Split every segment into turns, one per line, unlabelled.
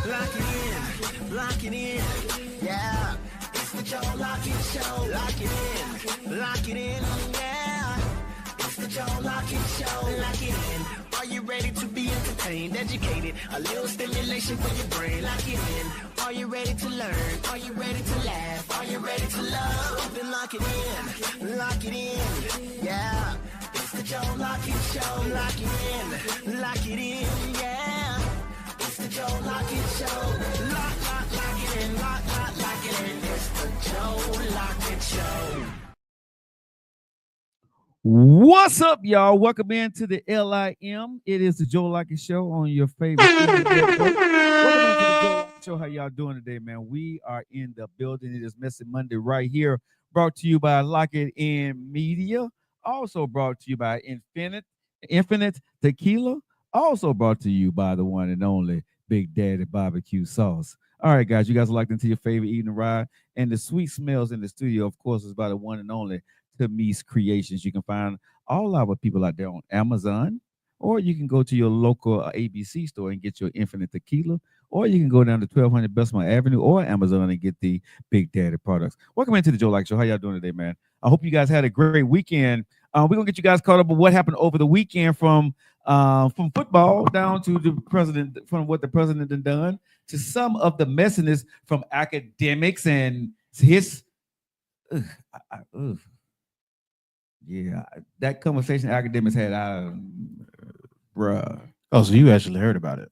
Lock it in, lock it in, yeah. It's the Joe Lockett Show. Lock it in, yeah. It's the Joe Lockett Show. Lock it in. Are you ready to be entertained, educated? A little stimulation for your brain. Lock it in. Are you ready to learn? Are you ready to laugh? Are you ready to love? Then lock it in, yeah. It's the Joe Lockett Show. Lock it in, yeah. It's the Joe Lockett Show. Lock it in, lock it in. It's the Joe Lockett Show.
What's up, y'all? Welcome into the LIM. It is the Joe Lockett Show on your favorite network. Welcome into the Joe Lockett Show. How y'all doing today, man? We are in the building. It is Messy Monday right here, brought to you by Lockett In Media. Also brought to you by Infinite Tequila. Also brought to you by the one and only Big Daddy Barbecue Sauce. All right, guys, you guys are locked into your favorite eating ride. And the sweet smells in the studio, of course, is by the one and only Tamise Creations. You can find all our people out there on Amazon, or you can go to your local ABC store and get your Infinite Tequila, or you can go down to 1200 Bessemer Avenue or Amazon and get the Big Daddy products. Welcome into the Joe Lockett Show. How y'all doing today, man? I hope you guys had a great weekend. We're gonna get you guys caught up with what happened over the weekend from football down to the president, from what the president had done to some of the messiness from academics and his. Yeah, that conversation academics had, bruh.
Oh, so you actually heard about it?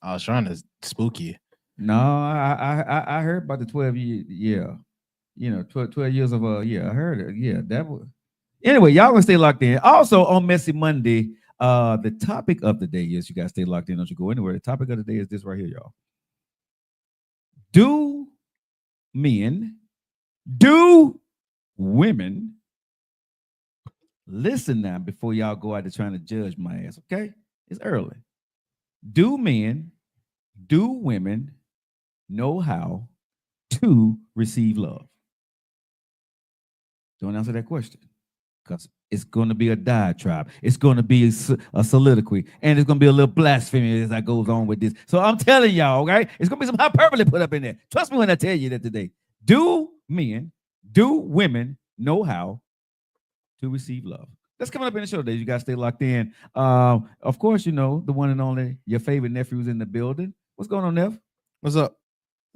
I was trying to spook you.
No, I heard about the 12 years. Yeah, 12 years of yeah, I heard it. Yeah, that was. Anyway, y'all gonna stay locked in. Also on Messy Monday, the topic of the day is, you guys stay locked in. Don't you go anywhere. The topic of the day is this right here, y'all. Do women, listen now before y'all go out there trying to judge my ass, okay? It's early. Do women know how to receive love? Don't answer that question, because it's going to be a diatribe. It's going to be a soliloquy, and it's going to be a little blasphemy as I goes on with this. So I'm telling y'all, okay? It's going to be some hyperbole put up in there. Trust me when I tell you that today. Do women know how to receive love? That's coming up in the show today. You guys stay locked in. Of course, the one and only, your favorite nephew's in the building. What's going on, Neff?
What's up?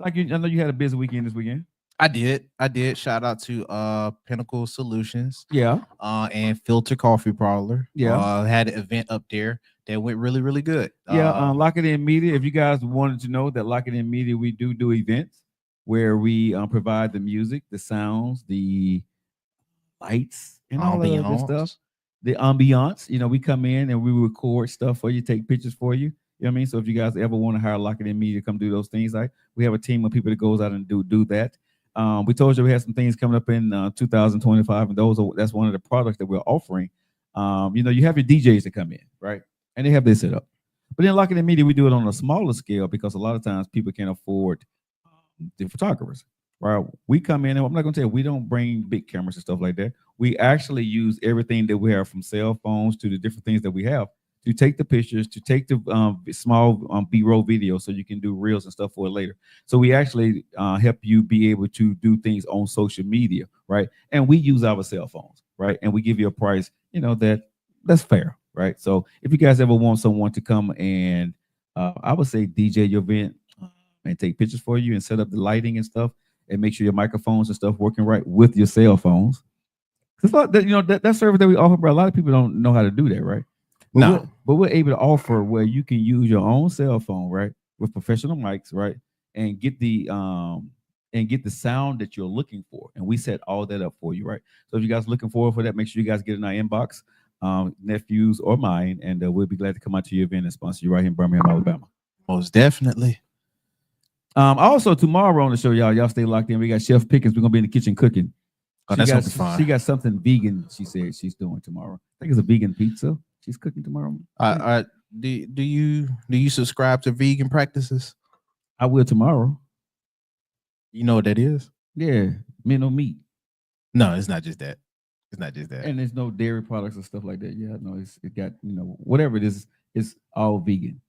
I know you had a busy weekend this weekend.
I did. Shout out to Pinnacle Solutions.
Yeah.
And Filter Coffee Parlor.
Yeah.
Had an event up there that went really, really good.
Yeah. Lock It In Media. If you guys wanted to know that Lock It In Media, we do events where we provide the music, the sounds, the lights, and all that other stuff. The ambiance. We come in and we record stuff for you, take pictures for you. You know what I mean? So if you guys ever want to hire Lock It In Media to come do those things, like, we have a team of people that goes out and do that. We told you we had some things coming up in 2025, and that's one of the products that we're offering. You have your DJs that come in, right? And they have this set up. But then Lock It In Media, we do it on a smaller scale because a lot of times people can't afford the photographers. Right? We come in, and I'm not going to tell you, we don't bring big cameras and stuff like that. We actually use everything that we have, from cell phones to the different things that we have, to take the pictures, to take the small B-roll video so you can do reels and stuff for it later. So we actually help you be able to do things on social media, right? And we use our cell phones, right? And we give you a price, that's fair, right? So if you guys ever want someone to come and I would say DJ your event and take pictures for you and set up the lighting and stuff, and make sure your microphones and stuff working right with your cell phones. It's like that, that service that we offer, but a lot of people don't know how to do that, right?
No.
But we're able to offer where you can use your own cell phone, right, with professional mics, right, and get the sound that you're looking for, and we set all that up for you, right? So if you guys are looking forward for that, make sure you guys get in our inbox, nephews or mine, and we'll be glad to come out to your event and sponsor you right here in Birmingham, Alabama.
Most definitely.
Also tomorrow on the show, y'all stay locked in. We got Chef Pickens. We're gonna be in the kitchen cooking.
That's gonna be fun.
She got something vegan. She said she's doing tomorrow. I think it's a vegan pizza. She's cooking tomorrow.
Do you subscribe to vegan practices?
I will tomorrow.
You know what that is?
Yeah, no meat.
No, it's not just that. It's not just that.
And there's no dairy products and stuff like that. Yeah, no, it got whatever it is. It's all vegan.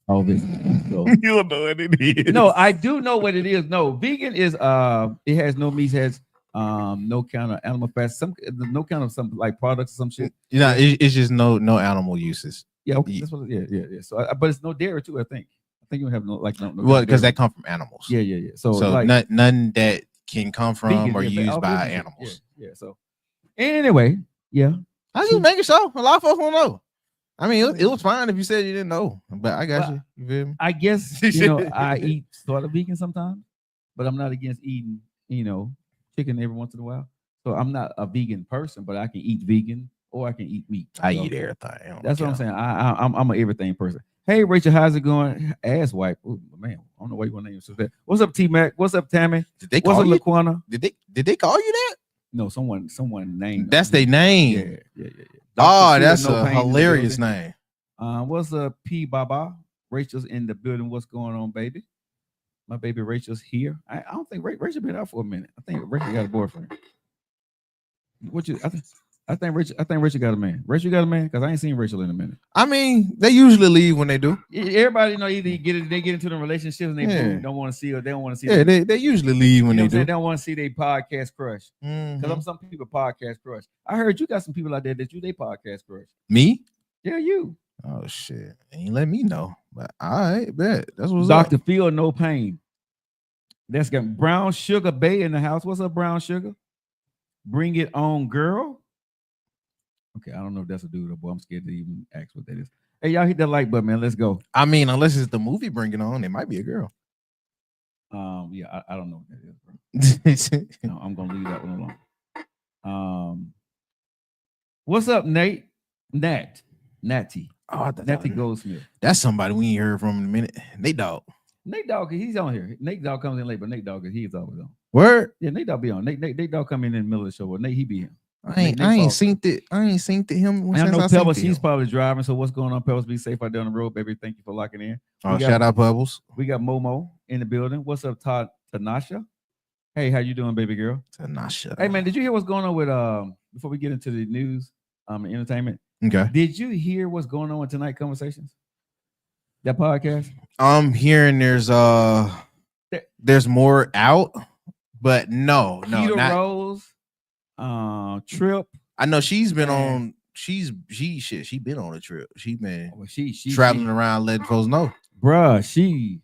all this. So,
You don't know what it is.
no, I do know what it is. No, vegan is it has no meat, has no kind of animal fats, no kind of some like products or some shit.
You know, it's just no animal uses.
Yeah, okay, that's what. Yeah. So, but it's no dairy too. I think you have no no
well, because that come from animals.
Yeah. So
like none that can come from vegan, or used by animals.
Yeah. So anyway, yeah.
I just making sure. A lot of folks won't know. I mean, it was fine if you said you didn't know, but I got you. You feel me?
I guess I eat sort of vegan sometimes, but I'm not against eating chicken every once in a while. So I'm not a vegan person, but I can eat vegan or I can eat meat.
I eat everything.
That's what I'm saying. I'm an everything person. Hey, Rachel, how's it going? Ass wipe. Oh man, I don't know why you want to name yourself that. What's up, T Mac? What's up, Tammy?
Did they call you?
Laquana?
Did they call you that?
No, someone named.
That's their name.
Yeah.
Oh, that's a hilarious name.
What's up, P Baba? Rachel's in the building. What's going on, baby? My baby Rachel's here. I don't think Rachel been out for a minute. I think Rachel got a boyfriend. I think Rachel got a man. Rachel got a man because I ain't seen Rachel in a minute.
I mean, they usually leave when they do.
Everybody either they get into the relationships and they don't want to see or they don't want to see.
Yeah, they usually leave when they do.
They don't want to see their podcast crush. Because I'm some people podcast crush. I heard you got some people out there that they podcast crush.
Me?
Yeah, you.
Oh shit! Ain't let me know. But all right, bet that's what's
Dr.
up.
Phil, no pain. That's got Brown Sugar Bay in the house. What's up, Brown Sugar? Bring it on, girl. Okay, I don't know if that's a dude or boy. I'm scared to even ask what that is. Hey, y'all hit that like button, man. Let's go.
I mean, unless it's the movie Bring It On, it might be a girl.
Yeah, I don't know what that is, bro. No, I'm gonna leave that one alone. What's up, Nate? Natty.
Oh,
Natty Goldsmith.
That's somebody we ain't heard from in a minute. Nate Dogg,
he's on here. Nate Dogg comes in late, but Nate Dogg, he's always on.
Word?
Yeah, Nate Dogg be on. Nate Dogg come in the middle of the show. Nate, he be here.
I ain't seen it. I ain't seen it him.
I know Pebbles, she's probably driving. So what's going on, Pebbles? Be safe out there on the road, baby. Thank you for locking in.
Shout out Pebbles.
We got Momo in the building. What's up, Tanasha? Hey, how you doing, baby girl?
Tanasha.
Hey man, did you hear what's going on with before we get into the news, entertainment?
Okay.
Did you hear what's going on with Tonight Conversations? That podcast?
I'm hearing there's more out, but no,
Keto
not
Rose, Trip.
I know she's been on. She been on a trip. She been traveling around letting folks know,
bruh.
She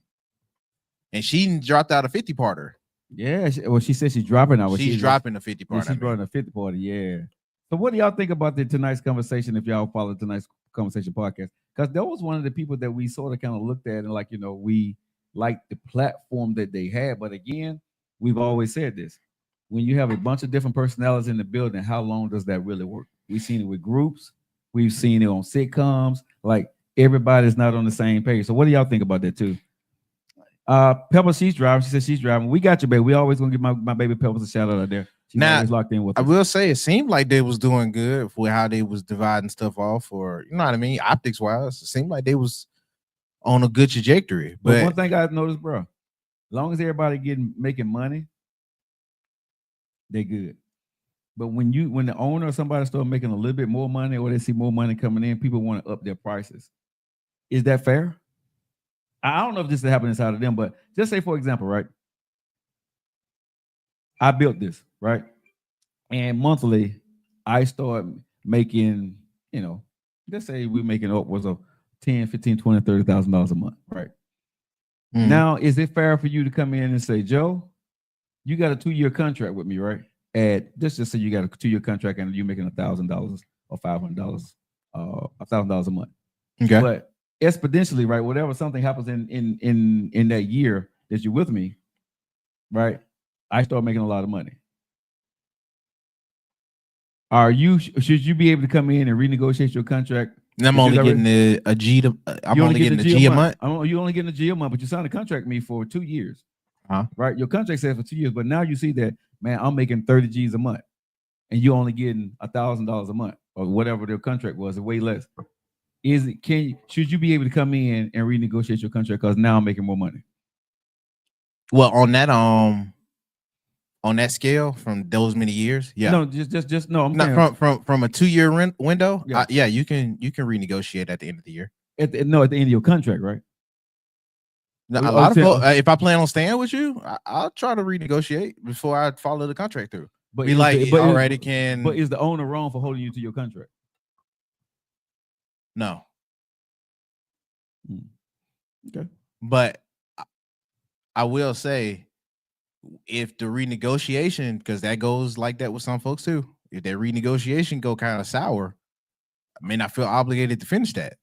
dropped out a 50-parter.
Yeah, she said she's dropping out.
She's dropping a 50-parter.
She's dropping a 50-parter. Yeah. So what do y'all think about tonight's conversation? If y'all follow tonight's conversation podcast, because that was one of the people that we sort of kind of looked at and we liked the platform that they had. But again, we've always said this: when you have a bunch of different personalities in the building, how long does that really work? We've seen it with groups. We've seen it on sitcoms. Like everybody's not on the same page. So what do y'all think about that too? Pebbles, she's driving. She said she's driving. We got you, baby. We always gonna give my baby Pebbles a shout out out there. She's always locked in with us.
I will say it seemed like they was doing good for how they was dividing stuff off, or you know what I mean, optics wise. It seemed like they was on a good trajectory. But
one thing I've noticed, bro, as long as everybody making money, they good. But when the owner or somebody start making a little bit more money, or they see more money coming in, people want to up their prices. Is that fair? I don't know if this is happening inside of them, but just say, for example, right? I built this, right? And monthly, I start making, let's say we're making upwards of $10,000, $15,000, $20,000, $30,000 a month, right? Mm. Now, is it fair for you to come in and say, Joe, you got a 2-year contract with me, right? Just say you got a 2-year contract and you're making $1,000 or $500, $1,000 a month.
Okay.
But exponentially, right? Whatever something happens in that year that you're with me, right? I start making a lot of money. Should you be able to come in and renegotiate your contract?
And I'm only getting a G a month.
You only getting a G a month, but you signed a contract with me for 2 years. Right? Your contract says for 2 years, but now you see that, man, I'm making 30 G's a month, and you're only getting $1,000 a month or whatever their contract was, way less. Should you be able to come in and renegotiate your contract because now I'm making more money?
Well, on that scale from those many years, yeah.
No, just no. I'm
not
saying,
from a 2-year window.
Yeah.
You can renegotiate at the end of the year.
At the end of your contract, right?
Now, a lot of folks, if I plan on staying with you, I'll try to renegotiate before I follow the contract through.
But
be like, all right, it can.
But is the owner wrong for holding you to your contract?
No.
Okay.
But I will say, if the renegotiation, because that goes like that with some folks too, if that renegotiation go kind of sour, I may not feel obligated to finish that.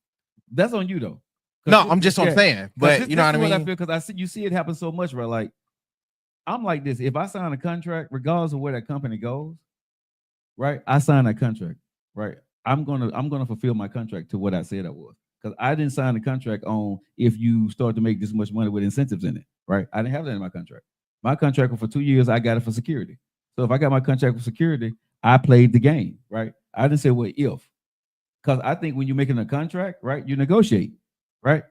That's on you though.
No, I'm just saying, but you know what I mean?
I feel, because you see it happen so much, right? Like, I'm like this. If I sign a contract, regardless of where that company goes, right? I sign that contract, right? I'm gonna fulfill my contract to what I said I was. Because I didn't sign the contract on if you start to make this much money with incentives in it, right? I didn't have that in my contract. My contract was for 2 years. I got it for security. So if I got my contract for security, I played the game, right? I didn't say what if, because I think when you're making a contract, right, you negotiate, right?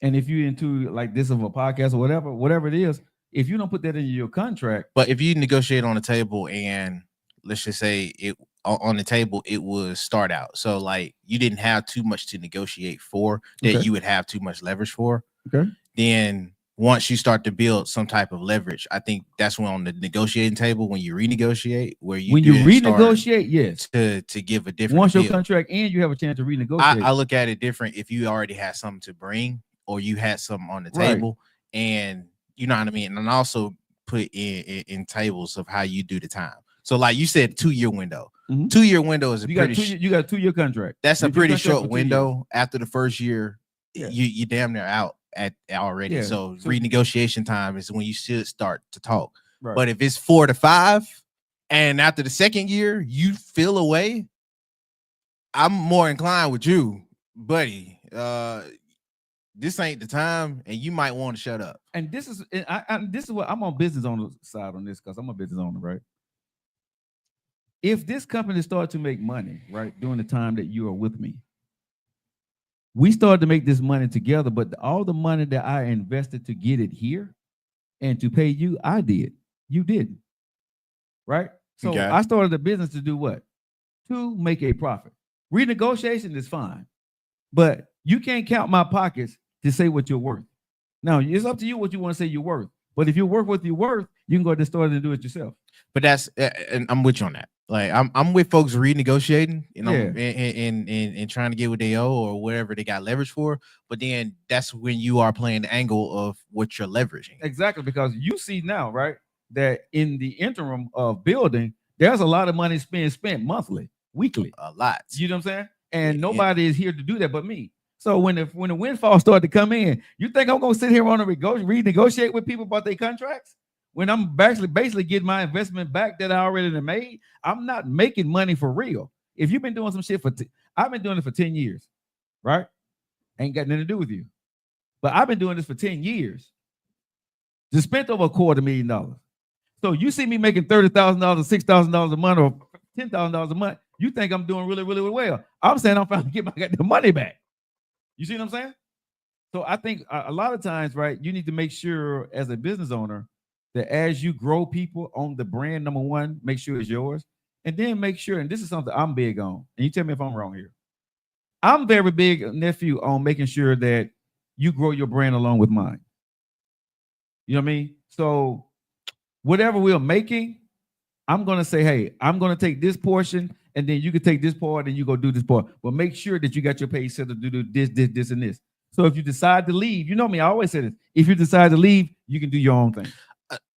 And if you're into like this of a podcast or whatever it is, if you don't put that in your contract,
but if you negotiate on the table and let's just say it on the table, it was start out. So like you didn't have too much to negotiate for that you would have too much leverage for.
Okay.
Then once you start to build some type of leverage, I think that's when on the negotiating table, when you renegotiate,
when you renegotiate, yes,
to give a different
once your contract and you have a chance to renegotiate.
I look at it different if you already had something to bring or you had something on the table, and you know what I mean. And also put in tables of how you do the time. So like you said, 2-year window. 2-year window is you got a
2-year contract.
That's a pretty short window. After the first year, you damn near out at already. Yeah. So renegotiation time is when you should start to talk. Right. But if it's 4 to 5, and after the second year you feel away, I'm more inclined with you, buddy. This ain't the time, and you might want to shut up.
And this is what I'm on business owner side on this, because I'm a business owner, right? If this company starts to make money, right, during the time that you are with me, we started to make this money together, but all the money that I invested to get it here and to pay you, I did. You didn't, right? So I started a business to do what? To make a profit. Renegotiation is fine, but you can't count my pockets to say what you're worth. Now, it's up to you what you want to say you're worth. But if you work what you're worth, you can go to the store and do it yourself.
But that's, and I'm with you on that. Like I'm with folks renegotiating, you know, and trying to get what they owe or whatever they got leverage for. But then that's when you are playing the angle of what you're leveraging.
Exactly, because you see now, right, that in the interim of building, there's a lot of money being spent monthly, weekly.
A lot.
You know what I'm saying? And nobody is here to do that but me. So when the windfall started to come in, you think I'm gonna sit here on a renegotiate with people about their contracts? When I'm basically getting my investment back that I already made, I'm not making money for real. If you've been doing some shit I've been doing it for 10 years, right? Ain't got nothing to do with you. But I've been doing this for 10 years. Just spent over $250,000. So you see me making $30,000, $6,000 a month, or $10,000 a month. You think I'm doing really, really well. I'm saying I'm trying to get the money back. You see what I'm saying? So I think a lot of times, right, you need to make sure as a business owner that as you grow people on the brand, number one, make sure it's yours. And then make sure, and this is something I'm big on, and you tell me if I'm wrong here. I'm very big, nephew, on making sure that you grow your brand along with mine. You know what I mean? So whatever we're making, I'm going to say, hey, I'm going to take this portion, and then you can take this part and you go do this part. But make sure that you got your pay set to do this, and this. So if you decide to leave, you know me, I always say this. If you decide to leave, you can do your own thing.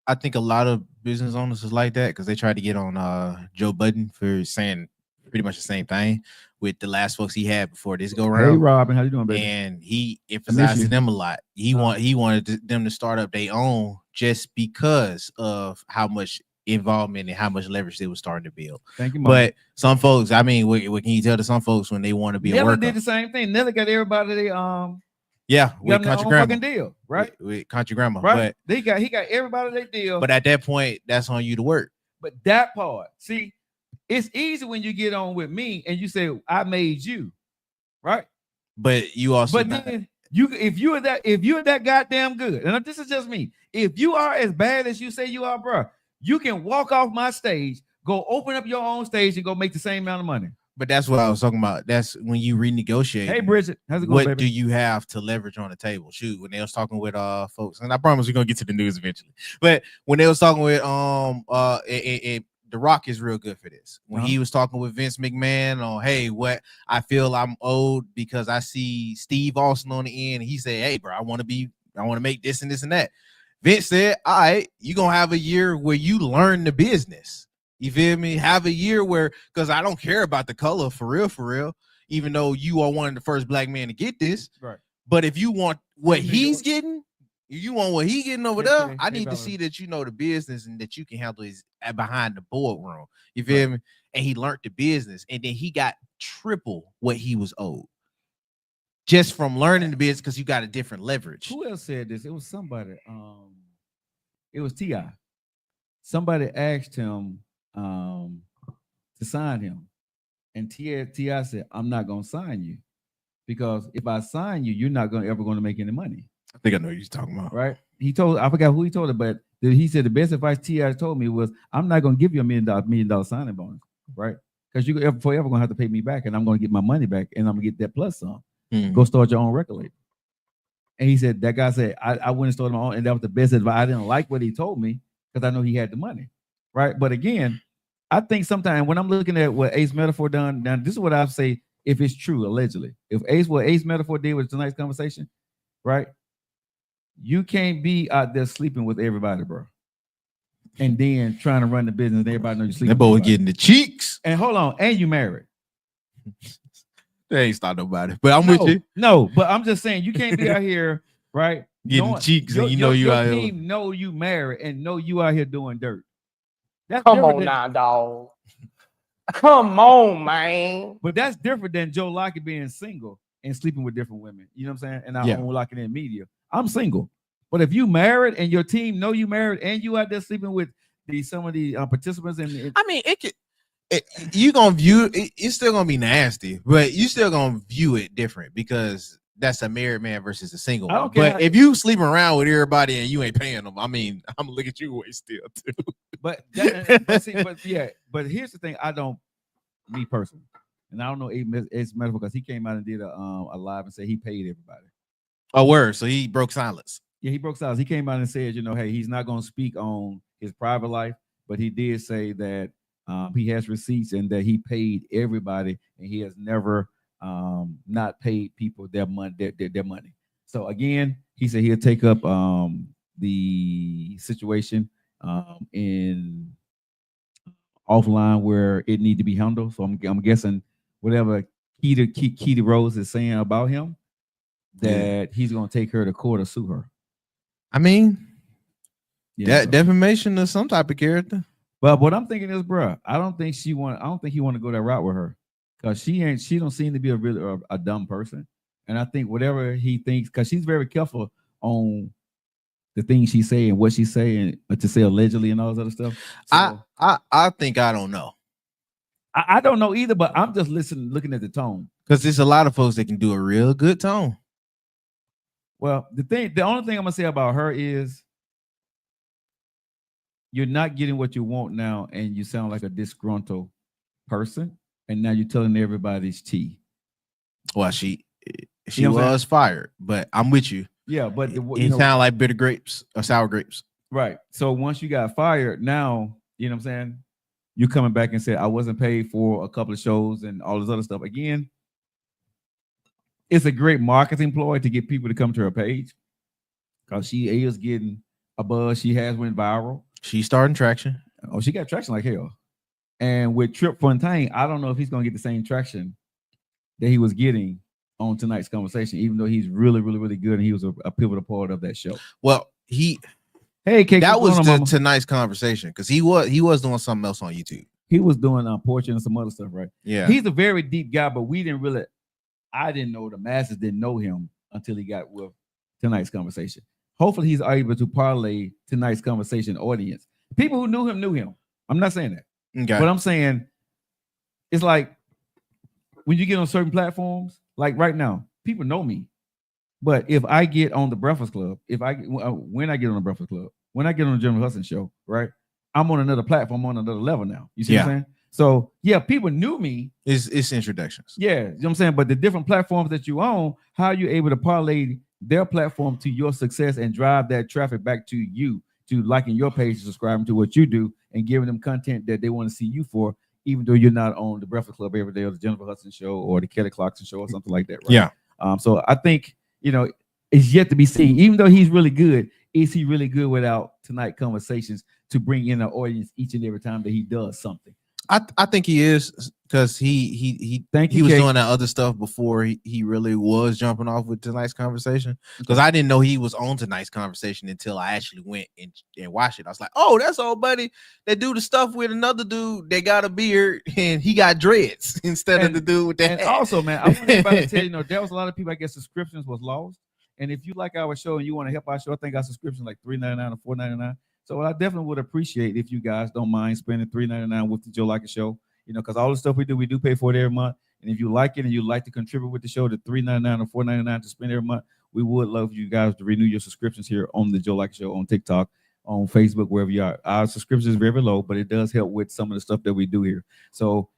I think a lot of business owners is like that because they tried to get on Joe Budden for saying pretty much the same thing with the last folks he had before this go around.
Hey, Robin, how you doing, baby?
And he emphasized them a lot. He wanted them to start up their own just because of how much involvement and how much leverage they were starting to build.
Thank you, Mom.
But some folks, I mean, what can you tell to some folks when they want to be a worker?
Did the same thing. Nelly got everybody
with Country Grandma
deal, right?
With Country Grandma,
right? But he got everybody their deal.
But at that point, that's on you to work.
But that part, see, it's easy when you get on with me and you say I made you, right?
But you also,
then if you're that goddamn good, and this is just me. If you are as bad as you say you are, bro, you can walk off my stage, go open up your own stage, and go make the same amount of money.
But that's what I was talking about. That's when you renegotiate.
Hey, Bridget, how's it going,
what
baby?
do you have to leverage on the table? Shoot, when they was talking with folks, and I promise we're gonna get to the news eventually. But when they was talking with The Rock is real good for this. When he was talking with Vince McMahon on, hey, what I feel I'm owed because I see Steve Austin on the end. He said, hey, bro, I want to make this and this and that. Vince said, all right, you're gonna have a year where you learn the business. You feel me? Have a year where, because I don't care about the color for real, even though you are one of the first black men to get this.
Right.
But if you want what he's getting, you want what he getting over there, I need to see that you know the business and that you can handle his behind the boardroom. You feel me? And he learned the business, and then he got triple what he was owed. Just from learning the business, because you got a different leverage.
Who else said this? It was somebody. It was T.I. Somebody asked him to sign him, and T.I. said, "I'm not gonna sign you because if I sign you, you're not ever gonna make any money."
I think I know what you're talking about.
Right? I forgot who he told it, but he said the best advice T.I. told me was, "I'm not gonna give you $1 million signing bonus, right? Because you're forever gonna have to pay me back, and I'm gonna get my money back, and I'm gonna get that plus some." Go start your own record label. And he said, that guy said, I went and started my own, and that was the best advice. I didn't like what he told me because I know he had the money, right? But again, I think sometimes when I'm looking at what Ace Metaphor done, now this is what I say, if it's true, allegedly. If what Ace Metaphor did with tonight's conversation, right? You can't be out there sleeping with everybody, bro. And then trying to run the business, and everybody knows you're sleeping.
That boy getting the cheeks.
And hold on, and you married.
They ain't start nobody, but I'm with you.
No, but I'm just saying you can't be out here, right?
Getting cheeks, and you know you out here.
Your team know you married and know you out here doing dirt.
That's come on now, dog. Come on, man.
But that's different than Joe Lockett being single and sleeping with different women. You know what I'm saying? And I own Lockett in media. I'm single, but if you married and your team know you married and you out there sleeping with some of the participants,
I mean, it could. You gonna view it, it's still gonna be nasty, but you still gonna view it different because that's a married man versus a single one. But if you sleeping around with everybody and you ain't paying them, I mean, I'm gonna look at you way still too.
But here's the thing: me personally, and I don't know Ace Medical because he came out and did a live and said he paid everybody.
A word, so he broke silence.
Yeah, he broke silence. He came out and said, hey, he's not gonna speak on his private life, but he did say that. He has receipts and that he paid everybody, and he has never not paid people their money. Their money. So again, he said he'll take up the situation in offline where it need to be handled. So I'm guessing whatever Keita Rose is saying about him, that he's gonna take her to court or sue her.
I mean, that defamation of some type of character.
But what I'm thinking is, bro, I don't think he want to go that route with her, because she don't seem to be a dumb person. And I think whatever he thinks, because she's very careful on the things she say and what she say, and to say allegedly and all this other stuff. So,
I think I don't know.
I don't know either, but I'm just looking at the tone,
because there's a lot of folks that can do a real good tone.
Well, the only thing I'm gonna say about her is, you're not getting what you want now, and you sound like a disgruntled person, and now you're telling everybody's tea.
Well, she was fired, but I'm with you.
Yeah, but
it sound like bitter grapes or sour grapes.
Right. So once you got fired, now, you know what I'm saying? You coming back and said, I wasn't paid for a couple of shows and all this other stuff. Again, it's a great marketing ploy to get people to come to her page, because she is getting a buzz. She has went viral.
She's starting traction.
Oh, she got traction like hell. And with Trip Fontaine, I don't know if he's going to get the same traction that he was getting on tonight's conversation, even though he's really, really, really good, and he was a pivotal part of that show.
Well, that was tonight's conversation, because he was doing something else on YouTube.
He was doing portrait and some other stuff, right?
Yeah.
He's a very deep guy, but I didn't know, the masses didn't know him until he got with tonight's conversation. Hopefully he's able to parlay tonight's conversation audience. People who knew him. I'm not saying that.
Okay.
But I'm saying it's like when you get on certain platforms, like right now, people know me. But if I get on the Breakfast Club, when I get on the Breakfast Club, when I get on the General Hudson show, right, I'm on another platform, on another level now. You see what I'm saying? So yeah, people knew me.
It's introductions.
Yeah, you know what I'm saying? But the different platforms that you own, how are you able to parlay their platform to your success and drive that traffic back to you, to liking your page, subscribing to what you do, and giving them content that they want to see you for, even though you're not on the Breakfast Club every day or the Jennifer Hudson Show or the Kelly Clarkson Show or something like that, right?
Yeah.
So I think, it's yet to be seen. Even though he's really good, is he really good without Tonight Conversations to bring in an audience each and every time that he does something?
I think he is, because he was doing that other stuff before he really was jumping off with Tonight's Conversation. Because I didn't know he was on Tonight's Conversation until I actually went and watched it. I was like, oh, that's old buddy that do the stuff with another dude that got a beard and he got dreads instead of the dude with that.
And also, man, I want everybody to tell you, there was a lot of people, I guess, subscriptions was lost. And if you like our show and you want to help our show, I think our subscription like $3.99 or $4.99. So I definitely would appreciate if you guys don't mind spending $3.99 with the Joe Like It Show, because all the stuff we do pay for it every month. And if you like it and you like to contribute with the show, the $3.99 or $4.99 to spend every month, we would love you guys to renew your subscriptions here on the Joe Like It Show, on TikTok, on Facebook, wherever you are. Our subscription is very low, but it does help with some of the stuff that we do here. So,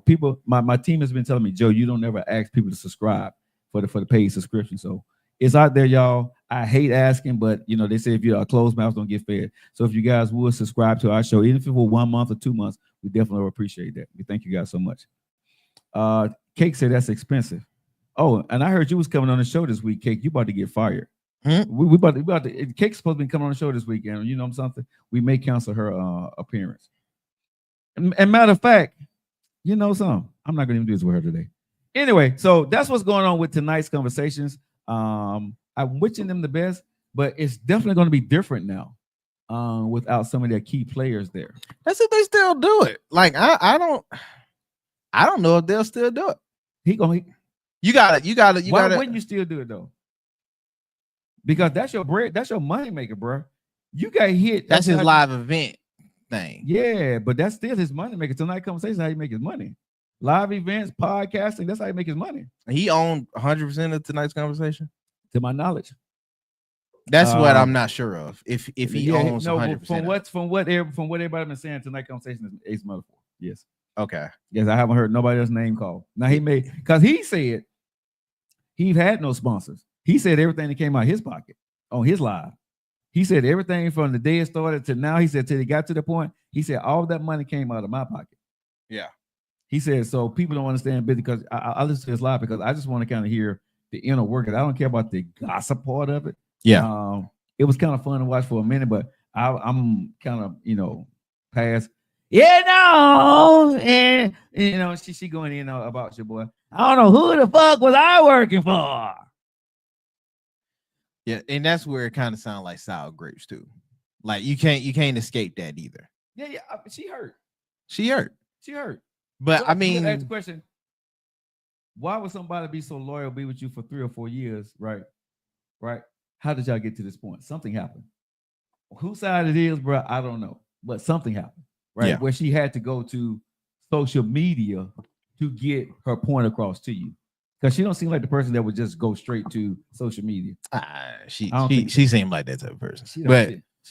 people, my team has been telling me, Joe, you don't ever ask people to subscribe for the paid subscription. So it's out there, y'all. I hate asking, but they say if you're a closed mouth, don't get fed. So if you guys would subscribe to our show, even if it were 1 month or 2 months, we definitely appreciate that. We thank you guys so much. Cake said that's expensive. Oh, and I heard you was coming on the show this week, Cake. You about to get fired. We about to. Cake's supposed to be coming on the show this weekend. You know something? We may cancel her appearance. And matter of fact, something? I'm not gonna even do this with her today. Anyway, so that's what's going on with tonight's conversations. I'm wishing them the best, but it's definitely going to be different now without some of their key players there.
That's if they still do it. Like I don't know if they'll still do it. You got it.
Why wouldn't you still do it though? Because that's your bread, that's your money maker, bro. You got hit.
That's his live event thing.
Yeah, but that's still his money maker. Tonight Conversation, how you make his money. Live events, podcasting, that's how you make his money.
He owned 100% of Tonight's Conversation,
to my knowledge.
That's what I'm not sure of. If he owns 100%.
From what everybody been saying, Tonight Conversation is Ace Motherfucker. Yes.
Okay.
Yes, I haven't heard nobody else's name called. Now because he said he had no sponsors. He said everything that came out of his pocket on his live. He said everything from the day it started to now. He said till he got to the point. He said all of that money came out of my pocket.
Yeah.
He said, so people don't understand because I listen to his live because I just want to kind of hear the inner workings. I don't care about the gossip part of it.
Yeah.
It was kind of fun to watch for a minute, but I'm kind of past. Yeah, no. And, she going in about your boy. I don't know who the fuck was I working for.
Yeah. And that's where it kind of sounds like sour grapes too. Like you can't escape that either.
Yeah. She hurt.
She hurt. But
so,
I mean,
ask the question: why would somebody be so loyal, be with you for 3 or 4 years, right? How did y'all get to this point? Something happened. Whose side it is, bro? I don't know, but something happened, right?
Yeah.
Where she had to go to social media to get her point across to you, because she don't seem like the person that would just go straight to social media.
She seemed like that type of person,
she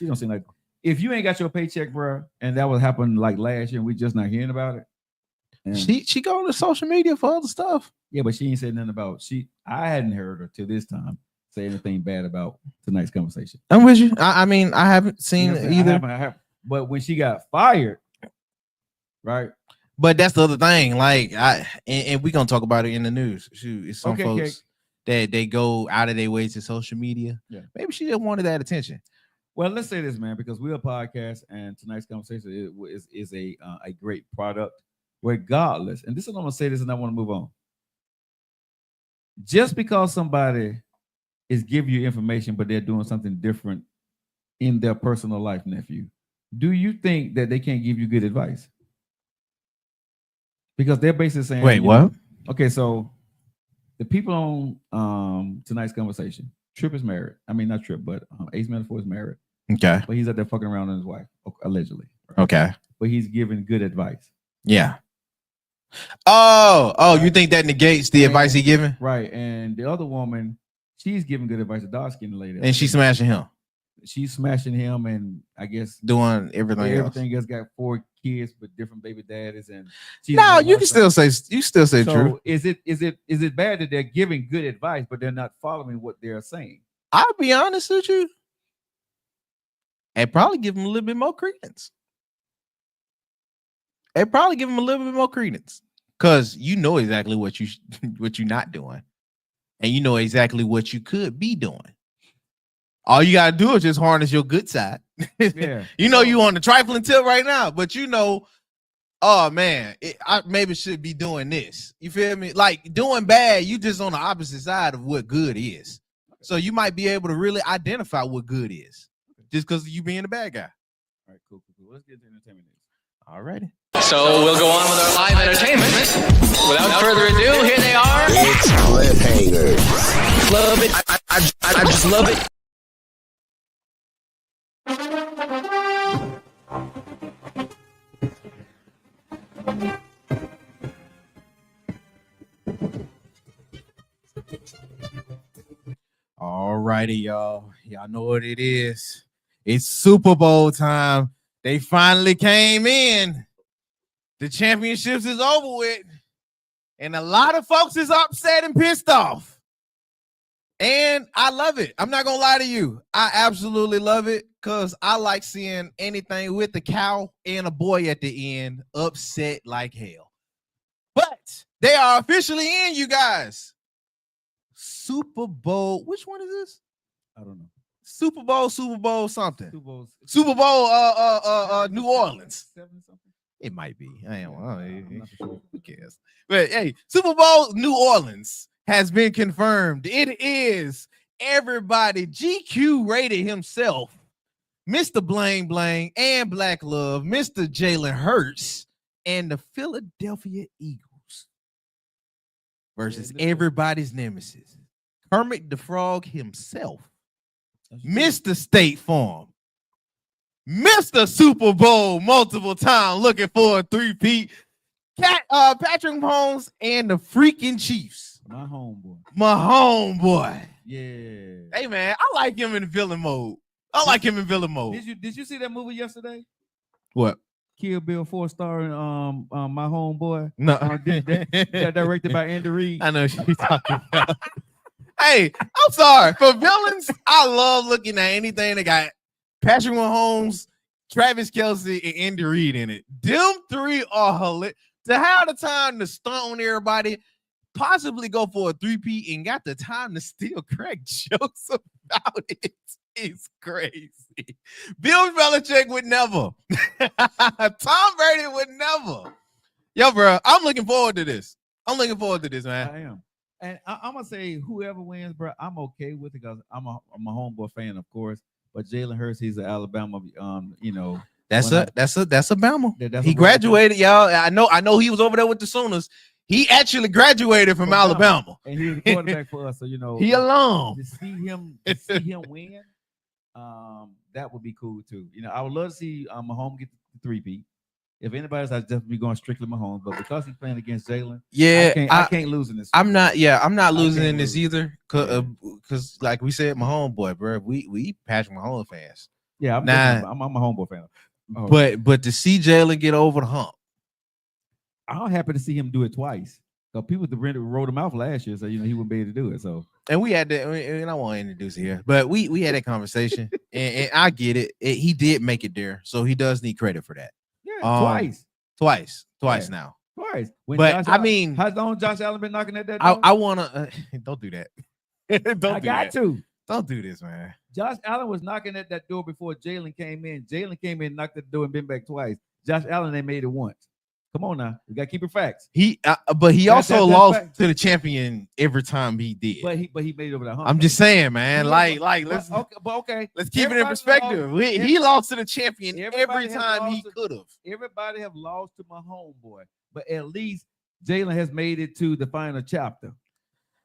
don't seem like. If you ain't got your paycheck, bro, and that was happening like last year, and we just not hearing about it.
She go to social media for other stuff.
Yeah, but she ain't said nothing about I hadn't heard her till this time say anything bad about Tonight's Conversation.
I'm with you. I mean, I haven't seen it either.
I haven't. But when she got fired, right?
But that's the other thing. Like and we're gonna talk about it in the news. Shoot, it's some folks that they go out of their way to social media.
Yeah.
Maybe she just wanted that attention.
Well, let's say this, man, because we're a podcast and Tonight's Conversation is a great product. Regardless, and this is what I'm gonna say this, and I want to move on. Just because somebody is giving you information, but they're doing something different in their personal life, nephew, do you think that they can't give you good advice? Because they're basically saying,
wait, what?
Okay, so the people on Tonight's Conversation, Trip is married. I mean, not Trip, but Ace Metaphor is married.
Okay,
but he's out there fucking around with his wife, allegedly.
Okay,
but he's giving good advice.
Yeah. Oh, you think that negates the advice he giving?
Right. And the other woman, she's giving good advice, the dark skinned lady.
And she's smashing him.
she's smashing him, and I guess
doing everything
else got 4 kids with different baby daddies, and
no, you can still say true.
Is it bad that they're giving good advice, but they're not following what they're saying?
I'll be honest with you, and probably give them a little bit more credence. Because you know exactly what you're not doing, and you know exactly what you could be doing. All you gotta do is just harness your good side.
Yeah,
you know you on the trifling tip right now, but you know, oh man, I maybe should be doing this. You feel me? Like doing bad, you just on the opposite side of what good is. So you might be able to really identify what good is, just because of you being a bad guy.
All right, cool. Let's get to entertainment news.
All righty.
So we'll go on with our live entertainment. Without further ado, here they are.
It's cliffhangers.
Love it. I just love it.
All righty, y'all. Y'all know what it is. It's Super Bowl time. They finally came in. The championships is over with. And a lot of folks is upset and pissed off. And I love it. I'm not going to lie to you. I absolutely love it because I like seeing anything with a cow and a boy at the end upset like hell. But they are officially in, you guys. Super Bowl. Which one is this?
I don't know.
Super Bowl something.
Super Bowl,
New Orleans.
7 something.
It might be.
I'm not sure.
Who cares? But hey, Super Bowl New Orleans has been confirmed. It is everybody. GQ rated himself, Mr. Bling Bling and Black Love, Mr. Jalen Hurts, and the Philadelphia Eagles versus everybody's nemesis, Kermit the Frog himself, Mr. State Farm, Mr. Super Bowl multiple time looking for a 3-peat, Patrick Mahomes and the freaking Chiefs.
My homeboy. Yeah.
Hey man, I like him in villain mode.
Did you see that movie yesterday?
What?
Kill Bill 4 starring My Homeboy.
No.
That directed by Andy Reid.
I know what she's talking about. Hey, I'm sorry. For villains, I love looking at anything that got Patrick Mahomes, Travis Kelce, and Andy Reid in it. Them 3 are hilarious. To have the time to stunt on everybody, possibly go for a 3-peat, and got the time to still crack jokes about it. It's crazy. Bill Belichick would never. Tom Brady would never. Yo, bro, I'm looking forward to this. Man.
I am. And I'm gonna say whoever wins, bro, I'm okay with it because I'm a homeboy fan, of course. But Jalen Hurts, he's an Alabama,
That's Bama. He
a
graduated, y'all. I know he was over there with the Sooners. He actually graduated from Alabama.
And he was a quarterback for us, so
he alone.
To see him win, that would be cool too. I would love to see Mahomes get the 3-peat. If anybody else, I'd definitely be going strictly Mahomes. But because he's playing against Jalen, I can't lose in this.
I'm not losing in this either. Cause like we said, my homeboy, bro. We Patrick Mahomes fans.
Yeah, I'm a homeboy fan.
But to see Jalen get over the hump,
I'm happy to see him do it twice. Because people wrote him out last year, so he wouldn't be able to do it. So,
and we had that. And I won't introduce it here, but we had that conversation, and I get it. He did make it there, so he does need credit for that.
Yeah,
twice
yeah.
now.
Twice. How long Josh Allen been knocking at that door?
I wanna don't do that. Don't do this, man.
Josh Allen was knocking at that door before Jalen came in. Jalen came in, knocked at the door, and been back twice. Josh Allen, they made it once. Come on now, we gotta keep it facts.
But he also lost to the champion every time he did.
But he made it over the hump.
I'm just saying, man. Let's let's keep it in perspective. He lost to the champion every time he could have.
Everybody have lost to my homeboy, but at least Jalen has made it to the final chapter.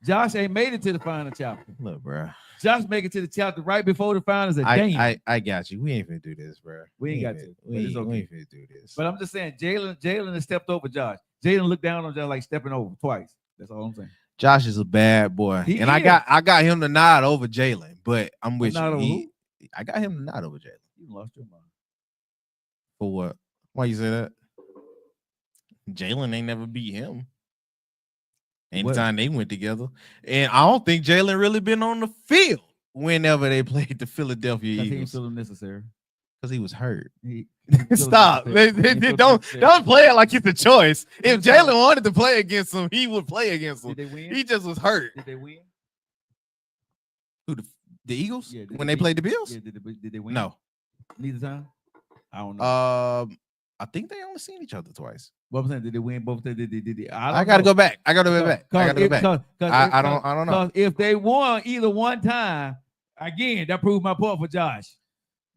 Josh ain't made it to the final chapter.
Look, bro.
Josh make it to the chapter right before the finals.
I got you. We ain't finna do this, bro.
We ain't got to.
We ain't finna do this.
But I'm just saying, Jalen has stepped over Josh. Jalen looked down on Josh like stepping over twice. That's all I'm saying.
Josh is a bad boy, I got him to nod over Jalen, but I'm with you. I got him not over Jalen.
You lost your mind.
For what? Why you say that? Jalen ain't never beat him. Anytime they went together. And I don't think Jalen really been on the field whenever they played the Philadelphia Eagles.
He didn't feel necessary.
Because he was hurt. Stop. Don't play it like it's a choice. If Jalen wanted to play against him, he would play against him.
Did they win?
He just was hurt.
Did they win?
Who, the Eagles?
Yeah,
when they played the Bills?
Yeah, did they win?
No.
Neither time? I don't know.
I think they only seen each other twice.
What I'm saying, did they win both?
I gotta go back. I gotta go back. I don't know.
If they won either one time, again, that proved my point for Josh.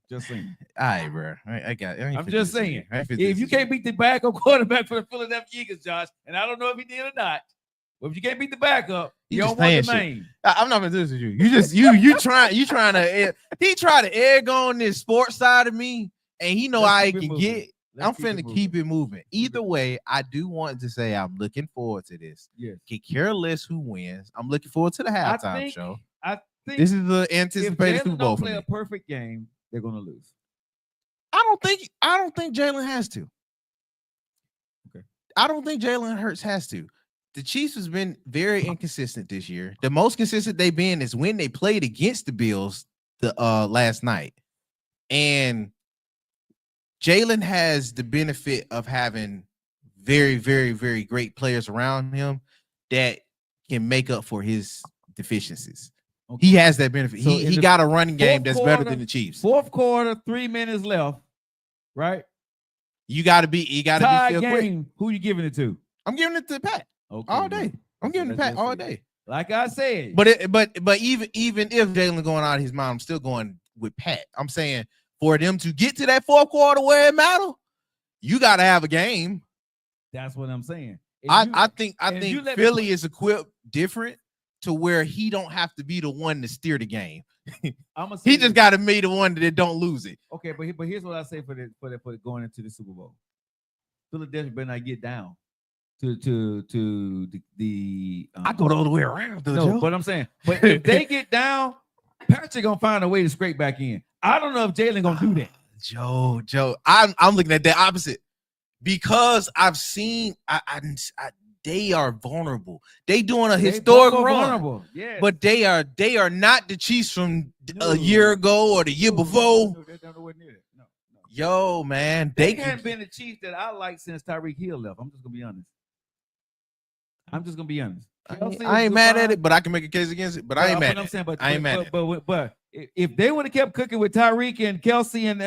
Just saying.
All right, bro. I'm
just saying. If you can't beat the backup quarterback for the Philadelphia Eagles, Josh, and I don't know if he did or not, but if you can't beat the backup, you don't want the main.
I'm not gonna do this with you. You trying to he try to egg on this sports side of me, and he know I can get. I'm finna keep it moving. Either way, I do want to say I'm looking forward to this.
Yes.
Get care less who wins. I'm looking forward to the halftime show.
I think
this is the anticipated Super Bowl for me.
If they play a perfect game, they're gonna lose.
I don't think Jalen has to.
Okay.
I don't think Jalen Hurts has to. The Chiefs has been very inconsistent this year. The most consistent they've been is when they played against the Bills the last night. And Jalen has the benefit of having very, very, very great players around him that can make up for his deficiencies. Okay. He has that benefit. So he got a running game that's better than the Chiefs.
Fourth quarter, 3 minutes left, right?
You got to be
quick. Who you giving it to?
I'm giving it to Pat all day. I'm giving it to Pat all day.
Like I said.
But even if Jalen going out of his mind, I'm still going with Pat. I'm saying for them to get to that fourth quarter where it matters, you got to have a game.
That's what I'm saying.
I think Philly is equipped different to where he don't have to be the one to steer the game. He just got to be the one that don't lose it.
Okay, but here's what I say for going into the Super Bowl. Philadelphia better not get down to the
I go the other way around.
But I'm saying, but if they get down, Patrick gonna find a way to scrape back in. I don't know if Jalen gonna do that.
Joe, I'm looking at the opposite because I've seen they are vulnerable. They doing a historic run, but they are not the Chiefs from a year ago or the year before. Yo, man,
they haven't been the Chiefs that I like since Tyreek Hill left. I'm just gonna be honest.
I ain't mad at it, but I can make a case against it. But I ain't mad. I ain't mad.
But if they would have kept cooking with Tyreek and Kelsey and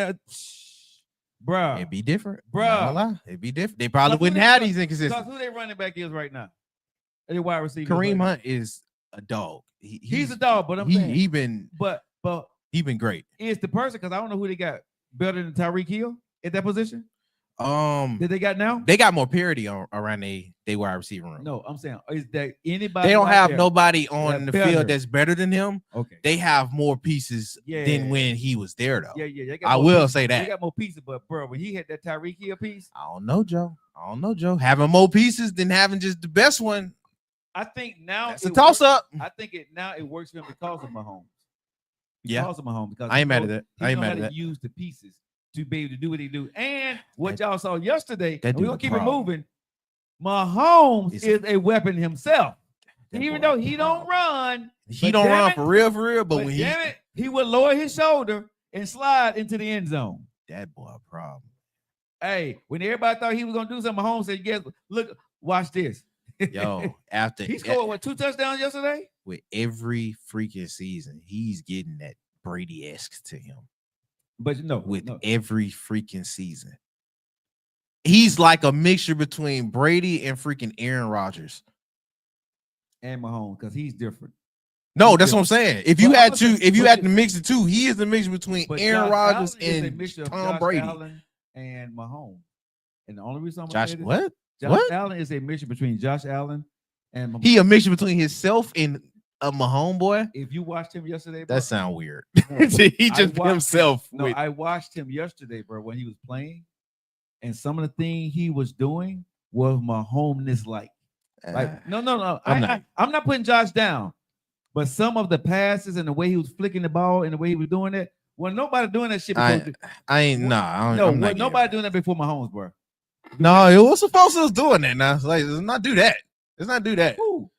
bruh,
it'd be different.
Bruh,
it'd be different. They probably wouldn't have these inconsistencies.
Who they running back is right now? They wide receiver.
Kareem Hunt is a dog.
He's a dog, but
he been great.
Is the person because I don't know who they got better than Tyreek Hill at that position. Did they got now?
They got more parity around they wide receiver room.
No, I'm saying is that anybody?
They don't have nobody on the field that's better than him.
Okay,
they have more pieces than when he was there though.
Yeah.
I will say that
they got more pieces, but bro, when he had that Tyreek Hill piece,
I don't know, Joe. Having more pieces than having just the best one.
I think now
it's a toss up.
I think it works for him because of Mahomes.
Yeah,
because of Mahomes. Because
I ain't mad at that. I ain't mad at that.
Use the pieces to be able to do what he do. And what y'all saw yesterday, we're going to keep it moving. Mahomes is a weapon himself. Even though he don't run.
He don't run for real. But when
he would lower his shoulder and slide into the end zone.
That boy a problem.
Hey, when everybody thought he was going to do something, Mahomes said, "Guess, look, watch this."
Yo, after
he scored 2 touchdowns yesterday?
With every freaking season, he's getting that Brady-esque to him.
But
every freaking season, he's like a mixture between Brady and freaking Aaron Rodgers
and Mahomes because he's different.
No, that's what I'm saying. If you had to mix the two, he is the mixture between Aaron Rodgers and Tom Brady
Allen and Mahomes. And the only reason
Josh
Allen is a mixture between Josh Allen and Mahomes.
He a mixture between himself and a Mahomes boy.
If you watched him yesterday,
bro, that sound weird. He just himself.
I watched him yesterday, bro, when he was playing, and some of the things he was doing was Mahomes like. No. I'm not putting Josh down, but some of the passes and the way he was flicking the ball and the way he was doing it Well, nobody doing that shit before.
I ain't nah.
No, well, nobody doing that before Mahomes, bro.
No, it was supposed to was doing that. Now, like, let's not do that. Let's not do that.
Who?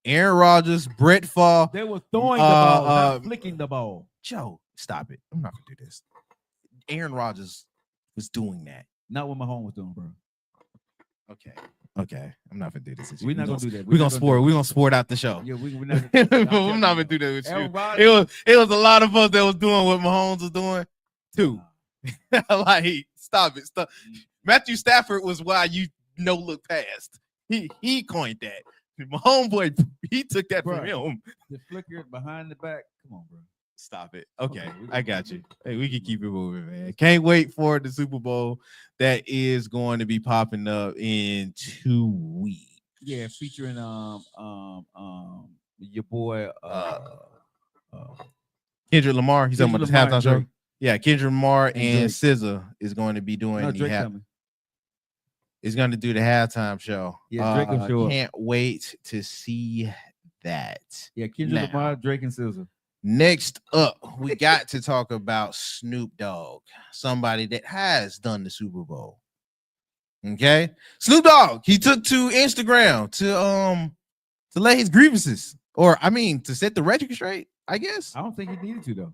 Aaron Rodgers, Brett Favre.
They were throwing the ball, not flicking the ball.
Joe, stop it. I'm not gonna do this. Aaron Rodgers was doing that.
Not what Mahomes was doing, bro.
Okay. I'm not gonna do this.
We're not gonna do that.
We're gonna sport out the show.
Yeah, we're not.
I'm not gonna do that with you. It was a lot of us that was doing what Mahomes was doing too. Like, stop it. Stop. Matthew Stafford was why you look past. He coined that. My homeboy, he took that from him.
The flicker behind the back. Come on, bro.
Stop it. Okay, I got you. Hey, we can keep it moving, man. Can't wait for the Super Bowl that is going to be popping up in 2 weeks.
Yeah, featuring your boy
Kendrick Lamar. He's talking about the halftime show. Yeah, Kendrick Lamar and SZA is going to be doing It's going to do the halftime show.
Yeah, Drake will show up.
Can't wait to see that.
Yeah, Kendrick Lamar, Drake, and SZA.
Next up, we got to talk about Snoop Dogg, somebody that has done the Super Bowl. Okay, Snoop Dogg, he took to Instagram to lay his grievances, or I mean, to set the record straight. I guess
I don't think he needed to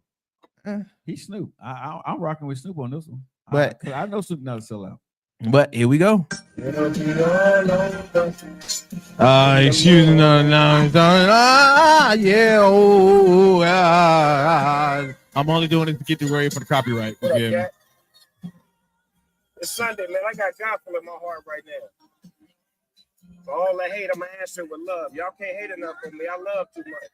though. He's Snoop. I'm rocking with Snoop on this one,
but
I know Snoop not a sellout.
But here we go. Excuse me, I'm only doing it to get the ready for the copyright.
It's Sunday, man. I got gospel in my heart right now. For all the hate, I'm gonna answer with love. Y'all can't hate enough on me. I love too much.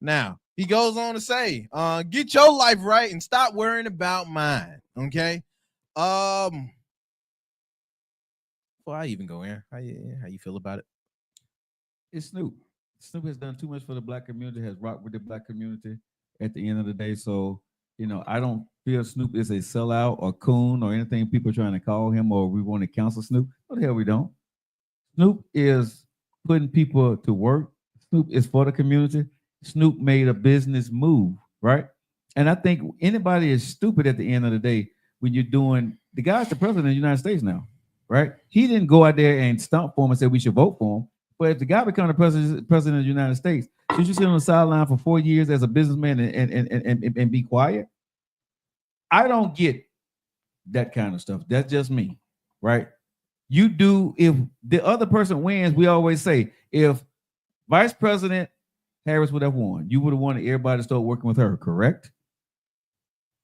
Now, he goes on to say, get your life right and stop worrying about mine. Okay. Before I even go in, how you feel about it?
It's Snoop. Snoop has done too much for the black community, has rocked with the black community at the end of the day. So, I don't feel Snoop is a sellout or coon or anything people are trying to call him, or we want to counsel Snoop. What the hell we don't. Snoop is putting people to work. Snoop is for the community. Snoop made a business move, right? And I think anybody is stupid at the end of the day when you're doing, the guy's the president of the United States now, right? He didn't go out there and stomp for him and say we should vote for him. But if the guy becomes the president of the United States, should you sit on the sideline for 4 years as a businessman and be quiet? I don't get that kind of stuff. That's just me, right? You do, if the other person wins, we always say, if Vice President Harris would have won, you would have wanted everybody to start working with her, correct?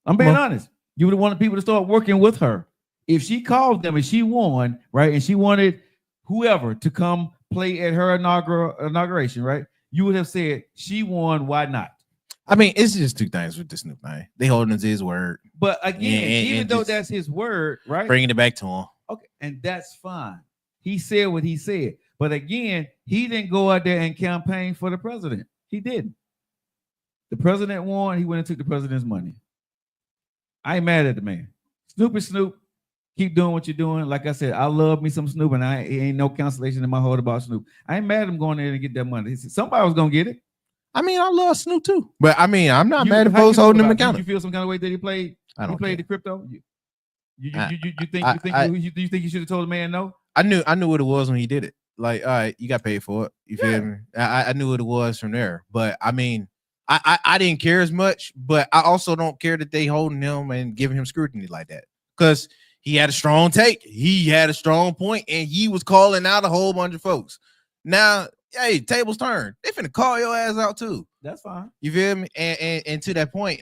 I'm being honest. You would have wanted people to start working with her. If she called them and she won, right, and she wanted whoever to come play at her inauguration, right, you would have said, she won, why not?
I mean, it's just two things with this Snoop thing. They holding him to his word.
But again, even though that's his word, right?
Bringing it back to him.
Okay, and that's fine. He said what he said. But again, he didn't go out there and campaign for the president. He didn't. The president won. He went and took the president's money. I ain't mad at the man. Snoop is Snoop. Keep doing what you're doing. Like I said, I love me some Snoop, and it ain't no cancellation in my heart about Snoop. I ain't mad at him going there to get that money. He said, somebody was going to get it.
I mean, I love Snoop too. But I mean, I'm not mad at folks holding him accountable.
You feel some kind of way that he played?
I don't
He played
care.
the crypto? You think you should have told the man no?
I knew what it was when he did it. Like, all right, you got paid for it. You feel me? I knew what it was from there. But I mean, I didn't care as much, but I also don't care that they holding him and giving him scrutiny like that. Because he had a strong take. He had a strong point, and he was calling out a whole bunch of folks. Now, hey, tables turn. They finna call your ass out too.
That's fine.
You feel me? And to that point,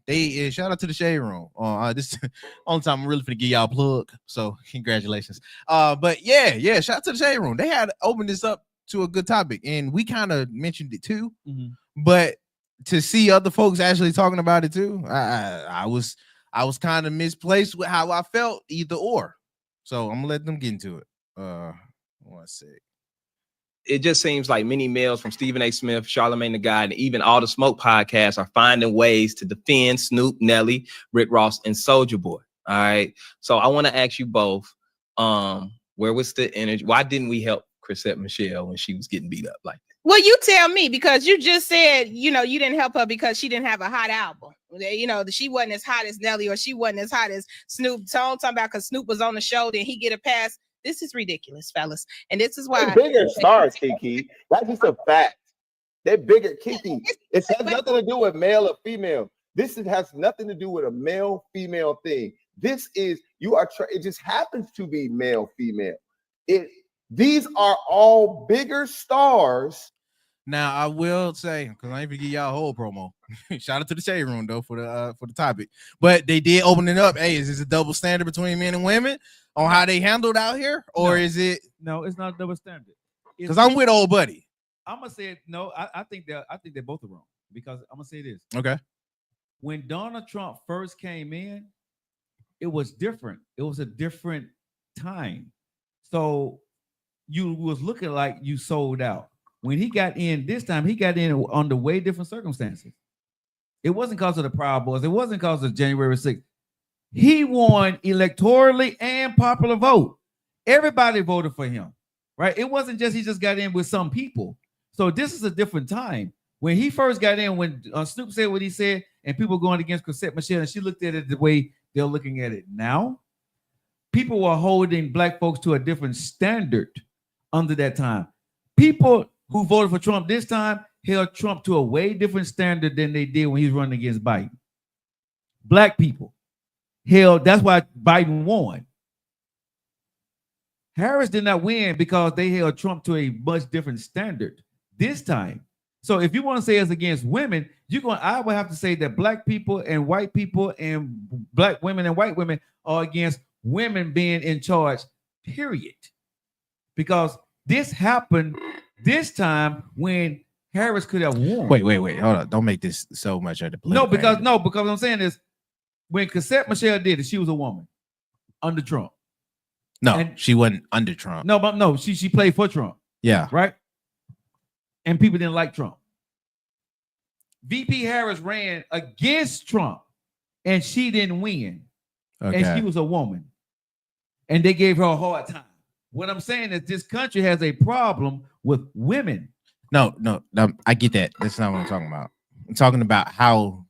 they shout out to the Shade Room. This only time I'm really finna give y'all a plug. So congratulations. But yeah, shout out to the Shade Room. They had opened this up to a good topic, and we kind of mentioned it too. Mm-hmm. But to see other folks actually talking about it too, I was kind of misplaced with how I felt, either or. So I'm gonna let them get into it. 1 sec.
It just seems like many males from Stephen A. Smith, Charlamagne the God, and even All the Smoke podcasts are finding ways to defend Snoop, Nelly, Rick Ross, and Soulja Boy. All right. So I want to ask you both, where was the energy? Why didn't we help Chrisette Michele when she was getting beat up like that?
Well, you tell me, because you just said, you didn't help her because she didn't have a hot album. She wasn't as hot as Nelly, or she wasn't as hot as Snoop. So I'm talking about because Snoop was on the show, then he get a pass. This is ridiculous, fellas. And this is why
they're bigger stars, Kiki. That's just a fact. They're bigger, Kiki. It has nothing to do with male or female. Has nothing to do with a male-female thing. This is it just happens to be male-female. These are all bigger stars.
Now I will say, because I ain't gonna give y'all a whole promo. Shout out to the Shade Room though for the topic. But they did open it up. Hey, is this a double standard between men and women on how they handled out here, or is it?
No, it's not a double standard.
Because I'm with old buddy.
I'm gonna say no. I think they're both wrong, because I'm gonna say this.
Okay.
When Donald Trump first came in, it was different. It was a different time. So you was looking like you sold out. When he got in this time, he got in under way different circumstances. It wasn't because of the Proud Boys. It wasn't because of January 6th. He won electorally and popular vote. Everybody voted for him, right? It wasn't just he just got in with some people. So this is a different time. When he first got in, when Snoop said what he said, and people going against Chrisette Michele, and she looked at it the way they're looking at it now, people were holding black folks to a different standard under that time. People who voted for Trump this time held Trump to a way different standard than they did when he was running against Biden. Black people held, that's why Biden won. Harris did not win because they held Trump to a much different standard this time. So if you want to say it's against women, I would have to say that black people and white people and black women and white women are against women being in charge, period. Because this happened this time when Harris could have won.
Wait. Hold on. Don't make this so much of the political.
Because what I'm saying is, when Chrisette Michele did it, she was a woman under Trump.
No, she wasn't under Trump.
No, she played for Trump.
Yeah.
Right? And people didn't like Trump. VP Harris ran against Trump, and she didn't win. Okay. And she was a woman. And they gave her a hard time. What I'm saying is this country has a problem with women.
No, I get that. That's not what I'm talking about. I'm talking about how,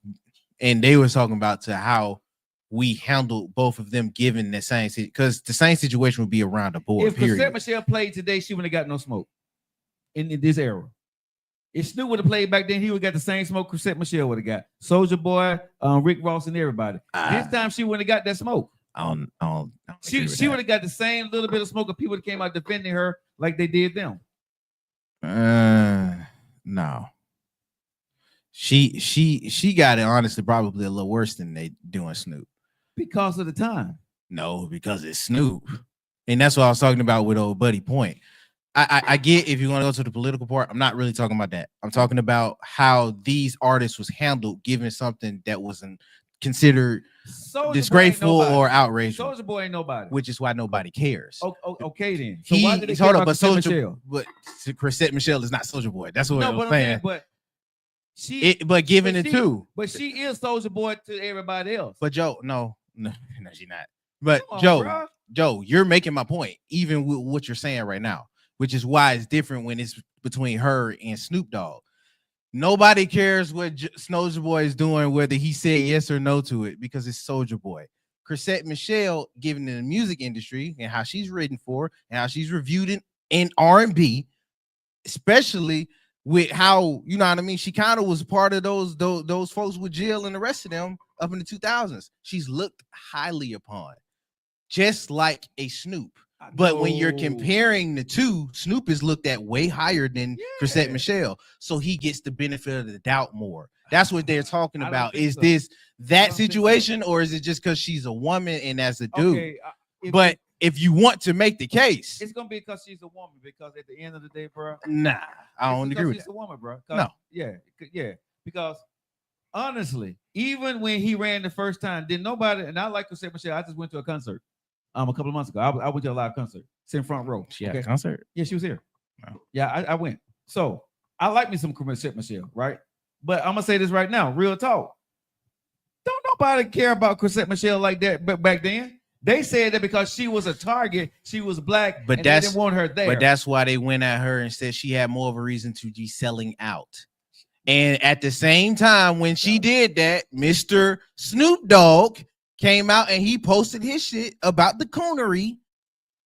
and they were talking about how we handled both of them given the same, because the same situation would be around the board.
If Chrisette Michele played today, she wouldn't have got no smoke in this era. If Snoop would have played back then, he would have got the same smoke Chrisette Michele would have got. Soulja Boy, Rick Ross, and everybody. This time she wouldn't have got that smoke. She would have got the same little bit of smoke if people that came out defending her like they did them.
No. She got it honestly probably a little worse than they doing Snoop.
Because of the time.
No, because it's Snoop. And that's what I was talking about with old buddy Point. I get if you want to go to the political part, I'm not really talking about that. I'm talking about how these artists was handled given something that wasn't considered disgraceful or outrageous.
Soulja Boy ain't nobody.
Which is why nobody cares.
Okay then. So why did they care about
Chrisette Michele is not Soulja Boy. That's what I'm saying.
But
giving it too.
But she is Soulja Boy to everybody else.
But Joe, no, she's not. But Joe, you're making my point, even with what you're saying right now, which is why it's different when it's between her and Snoop Dogg. Nobody cares what Soulja Boy is doing, whether he said yes or no to it, because it's Soulja Boy. Chrisette Michele, given in the music industry and how she's written for and how she's reviewed in R&B, especially with how, you know what I mean, she kind of was part of those folks with Jill and the rest of them up in the 2000s. She's looked highly upon, just like a Snoop. But when you're comparing the two, Snoop is looked at way higher than Chrisette Michele, so he gets the benefit of the doubt more. That's what they're talking about. Is this that situation, or is it just because she's a woman and as a dude? But if you want to make the case,
it's gonna be because she's a woman. Because at the end of the day, bro,
nah, I don't agree with that.
She's a woman, bro.
No,
yeah. Because honestly, even when he ran the first time, did nobody? And I like Chrisette Michele. I just went to a concert. A couple of months ago, I went to a live concert. It's in front row.
She had a concert?
Yeah, she was here.
Wow.
Yeah, I went. So I like me some Chrisette Michele, right? But I'm gonna say this right now, real talk. Don't nobody care about Chrisette Michele like that back then. They said that because she was a target, she was black,
but
and they didn't want her there.
But that's why they went at her and said she had more of a reason to be selling out. And at the same time, when she did that, Mr. Snoop Dogg came out and he posted his shit about the coonery.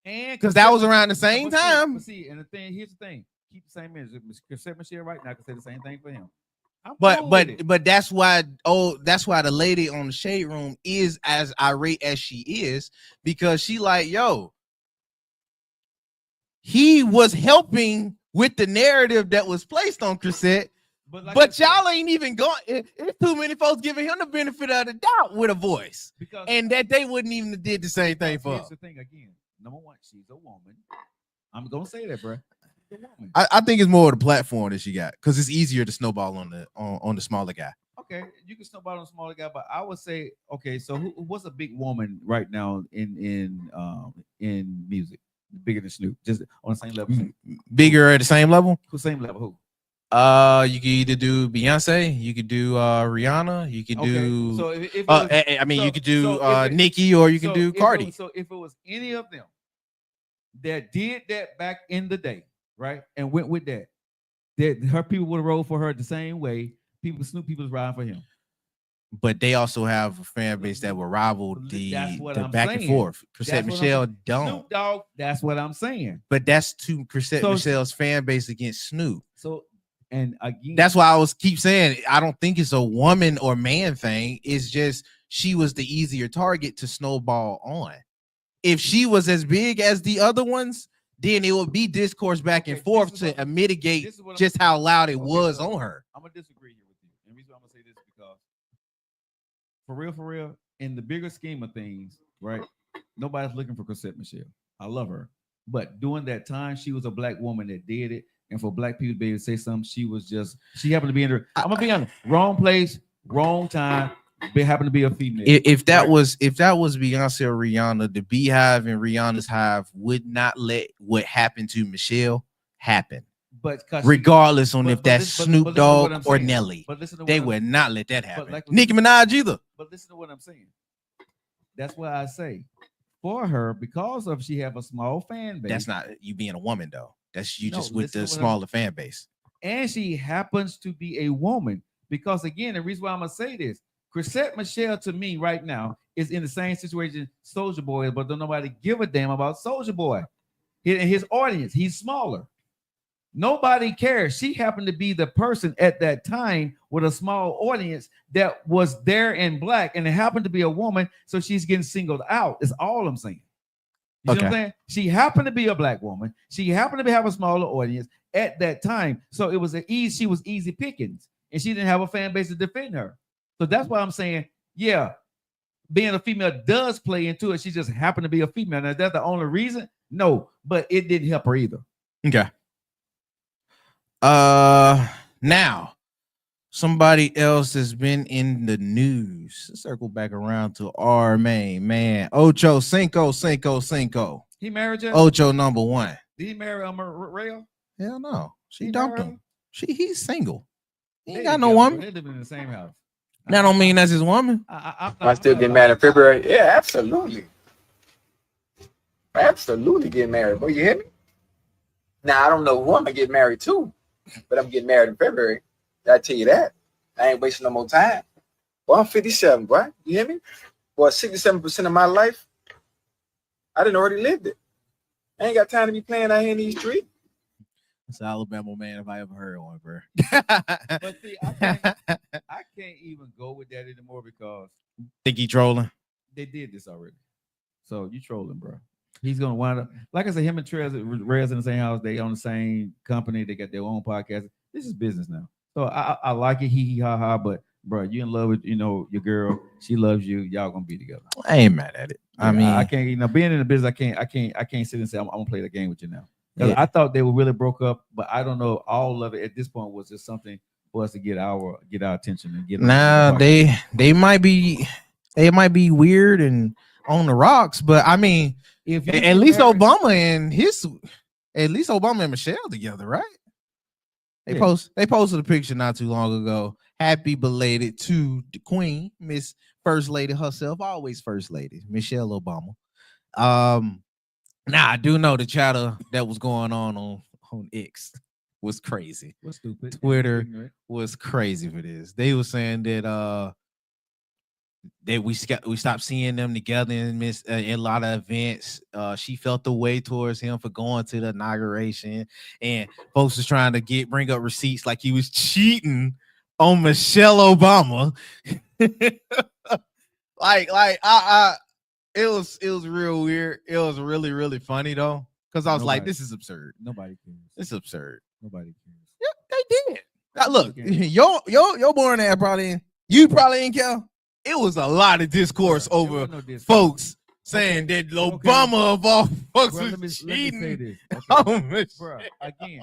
And
because that was around the same time.
See, and here's the thing: keep the same energy. Cassette Michelle right now can say the same thing for him.
But that's why the lady on the Shade Room is as irate as she is, because she like, yo, he was helping with the narrative that was placed on Cassette, but y'all ain't even going. It's too many folks giving him the benefit of the doubt with a voice, and that they wouldn't even did the same thing for her.
Here's the thing again. Number one, she's a woman. I'm gonna say that, bro.
I think it's more of the platform that she got, because it's easier to snowball on the smaller guy.
Okay, you can snowball on the smaller guy, but I would say, okay, so what's a big woman right now in music, bigger than Snoop, just on the same level?
Bigger at the same level?
Who same level? Who?
You could either do Beyonce, you could do Rihanna, you could do.
So if
you could do Nicki, or you can do Cardi.
So if it was any of them that did that back in the day, right, and went with that her people would have rolled for her the same way. Snoop people is riding for him.
But they also have a fan base that will rival the back and forth. Cassette Michelle don't.
Snoop Dogg, that's what I'm saying.
But that's to Cassette Michelle's fan base against Snoop.
So, and again,
that's why I keep saying I don't think it's a woman or man thing. It's just she was the easier target to snowball on. If she was as big as the other ones, then it would be discourse back and forth to mitigate just how loud it was on her.
I'm gonna disagree here with you. And the reason I'm gonna say this is because for real, in the bigger scheme of things, right? Nobody's looking for Cassette Michelle. I love her. But during that time, she was a black woman that did it. And for black people to be able to say something, she happened to be in her. I'm gonna be honest, wrong place, wrong time. They happen to be a female.
If that was Beyonce or Rihanna, the Beehive and Rihanna's Hive would not let what happened to Michelle happen.
But
regardless on if that's Snoop Dogg or Nelly, they would not let that happen. Nicki Minaj either.
But listen to what I'm saying. That's why I say for her, because of she have a small fan base.
That's not you being a woman though. That's you just with the smaller fan base.
And she happens to be a woman. Because again, the reason why I'm gonna say this. Cassette Michelle to me right now is in the same situation Soulja Boy is, but don't nobody give a damn about Soulja Boy. His audience, he's smaller. Nobody cares. She happened to be the person at that time with a small audience that was there in black, and it happened to be a woman, so she's getting singled out. Is all I'm saying. You know what I'm saying? She happened to be a black woman. She happened to have a smaller audience at that time, so it was she was easy pickings, and she didn't have a fan base to defend her. So that's why I'm saying, yeah, being a female does play into it. She just happened to be a female. Now, is that the only reason? No, but it didn't help her either.
Okay. Now, somebody else has been in the news. Let's circle back around to our main man, Ocho Cinco.
He married her?
Ocho number one.
Did he marry Rayo?
Hell no. She dumped him. He's single. He ain't got no woman.
They live in the same house.
That don't mean that's his woman.
I still get married in February. Yeah, absolutely. Absolutely get married. Boy, you hear me? Now, I don't know who I'm going to get married to, but I'm getting married in February. I tell you that. I ain't wasting no more time. Well, I'm 57, boy. You hear me? Boy, 67% of my life, I done already lived it. I ain't got time to be playing out here in these streets.
It's an Alabama man if I ever heard one, bro.
But see, I can't even go with that anymore because
think he trolling.
They did this already. So you trolling, bro. He's gonna wind up like I said. Him and Rez in the same house. They own the same company. They got their own podcast. This is business now. So I like it. Hee hee ha ha. But bro, you in love with your girl. She loves you. Y'all gonna be together.
I ain't mad at it.
Yeah, I mean, I can't. Being in the business, I can't sit and say I'm gonna play the game with you now. Yeah. I thought they were really broke up, but I don't know. All of it at this point was just something for us to get our attention and get.
Nah, they might be weird and on the rocks, but I mean, if at least Obama and Michelle together, right? They posted a picture not too long ago. Happy belated to the Queen, Miss First Lady herself, always First Lady, Michelle Obama. Now I do know the chatter that was going on X was crazy.
What's stupid?
Twitter was crazy for this. They were saying that we stopped seeing them together in a lot of events. She felt the way towards him for going to the inauguration, and folks was trying to bring up receipts like he was cheating on Michelle Obama. It was real weird. It was really, really funny though, because I was like, this is absurd.
Nobody cares.
It's absurd.
Nobody cares.
Yeah, they did. Now, look, your born ass probably ain't care. It was a lot of discourse over folks saying that Obama of all folks was cheating.
Again,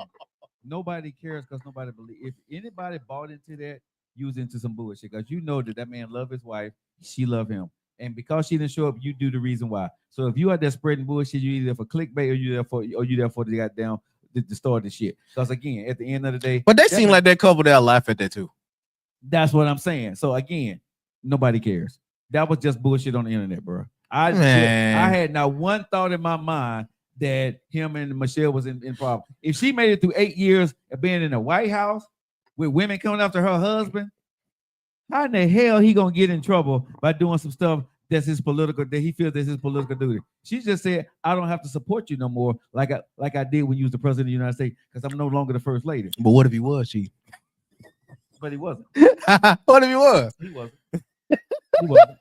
nobody cares because nobody believes. If anybody bought into that, you was into some bullshit, because you know that man loved his wife, she loved him, and because she didn't show up, you do the reason why. So if you are there spreading bullshit, you either for clickbait or you there for the goddamn to start the shit. Because again, at the end of the day,
but they seem like that couple that laugh at that too.
That's what I'm saying. So again, nobody cares. That was just bullshit on the internet, bro. I had not one thought in my mind that him and Michelle was in problem. If she made it through 8 years of being in the White House with women coming after her husband, how in the hell he gonna get in trouble by doing some stuff that he feels that's his political duty? She just said, I don't have to support you no more like I did when you was the president of the United States, because I'm no longer the first lady.
But what if he was cheating?
But he wasn't.
What if he was?
He wasn't. He wasn't.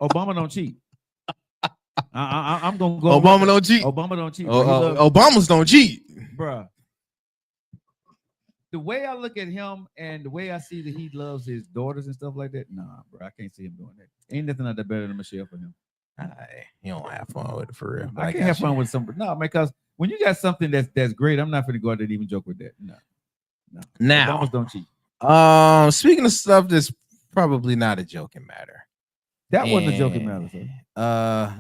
Obama don't cheat. I'm gonna go.
Obama don't cheat.
Obama don't cheat.
Obamas don't cheat,
bruh. The way I look at him and the way I see that he loves his daughters and stuff like that, nah, bro, I can't see him doing that. Ain't nothing out there better than Michelle for him.
You don't have fun with it for real.
I can't have fun with somebody. No, because when you got something that's great, I'm not gonna go out there and even joke with that. No.
Now,
Obamas don't cheat.
Speaking of stuff that's probably not a joking matter.
That wasn't a joking matter, sir.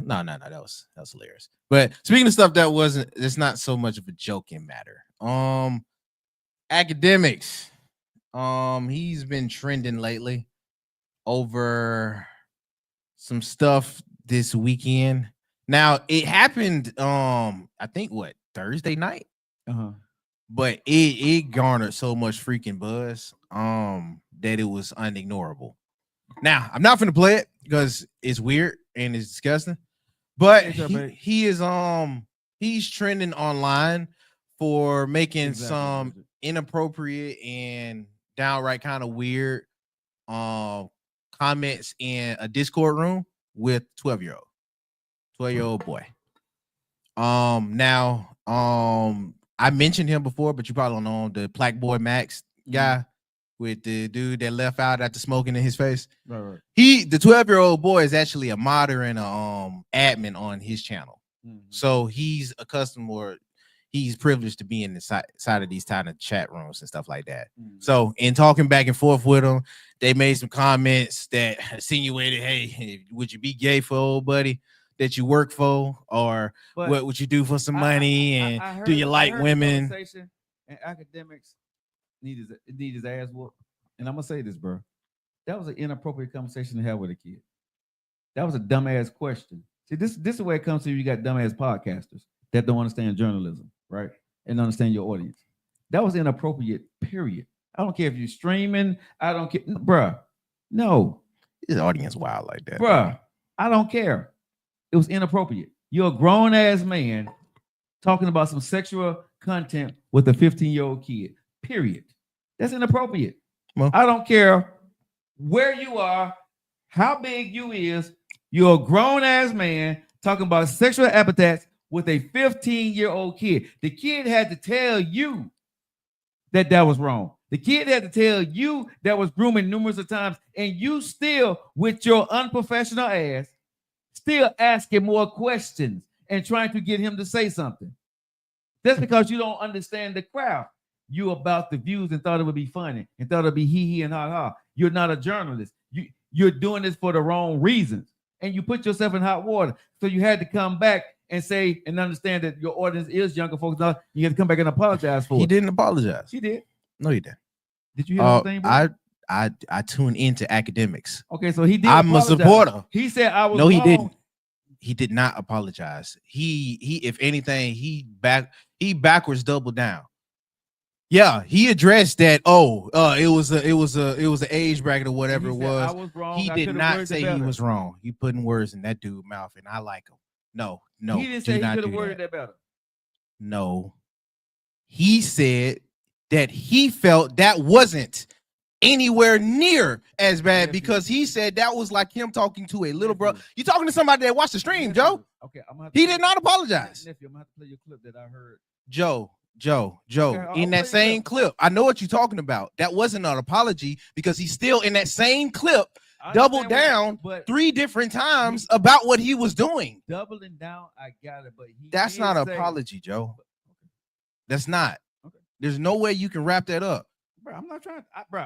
No, that was hilarious. But speaking of stuff it's not so much of a joking matter. Academics. He's been trending lately over some stuff this weekend. Now it happened I think Thursday night. But it garnered so much freaking buzz that it was unignorable. Now, I'm not gonna play it because it's weird and it's disgusting, but he's trending online for making some inappropriate and downright kind of weird comments in a Discord room with 12-year-old boy. Now, I mentioned him before, but you probably don't know him, the Black Boy Max guy with the dude that left out after smoking in his face.
Right.
The 12-year-old boy is actually a modder and admin on his channel. So he's accustomed, or he's privileged to be in the side of these kind of chat rooms and stuff like that. So in talking back and forth with him, they made some comments that insinuated, hey, would you be gay for old buddy that you work for, or what would you do for some money, and do you like women?
And academics need his ass whooped. And I'm gonna say this, bro. That was an inappropriate conversation to have with a kid. That was a dumbass question. See, this is the way it comes to you got dumbass podcasters that don't understand journalism, right? And understand your audience. That was inappropriate, period. I don't care if you're streaming. I don't care, bruh. No.
His audience wild like that.
Bruh, I don't care. It was inappropriate. You're a grown-ass man talking about some sexual content with a 15-year-old kid, period. That's inappropriate. Well, I don't care where you are, how big you is. You're a grown-ass man talking about sexual appetites with a 15-year-old kid. The kid had to tell you that was wrong. The kid had to tell you that was grooming numerous of times, and you still, with your unprofessional ass, still asking more questions and trying to get him to say something. That's because you don't understand the crowd. You about the views and thought it would be funny and thought it'd be hee and ha ha. You're not a journalist. You're doing this for the wrong reasons, and you put yourself in hot water. So you had to come back and say and understand that your audience is younger folks. Now you had to come back and apologize for it.
He didn't apologize.
He did.
No, he didn't.
Did you hear the thing?
I tune into academics.
Okay, so he did.
I'm a supporter.
He said I was.
No, he didn't. He did not apologize. He if anything, he backwards doubled down. Yeah, he addressed that. It was an age bracket or whatever it was.
I was wrong.
He did not say he was wrong. You putting words in that dude's mouth, and I like him. No,
he didn't say he could have worded that better.
No, he said that he felt that wasn't anywhere near as bad because he said that was like him talking to a little brother. You talking to somebody that watched the stream, Joe?
Okay,
he did not apologize.
Nephew, I'm gonna have to play your clip that I heard.
Joe, in that same clip, I know what you're talking about. That wasn't an apology because he's still in that same clip, doubled down 3 different times about what he was doing.
Doubling down, I got it, but
that's not an apology, Joe. That's not. Okay. There's no way you can wrap that up.
Bro, I'm not trying. I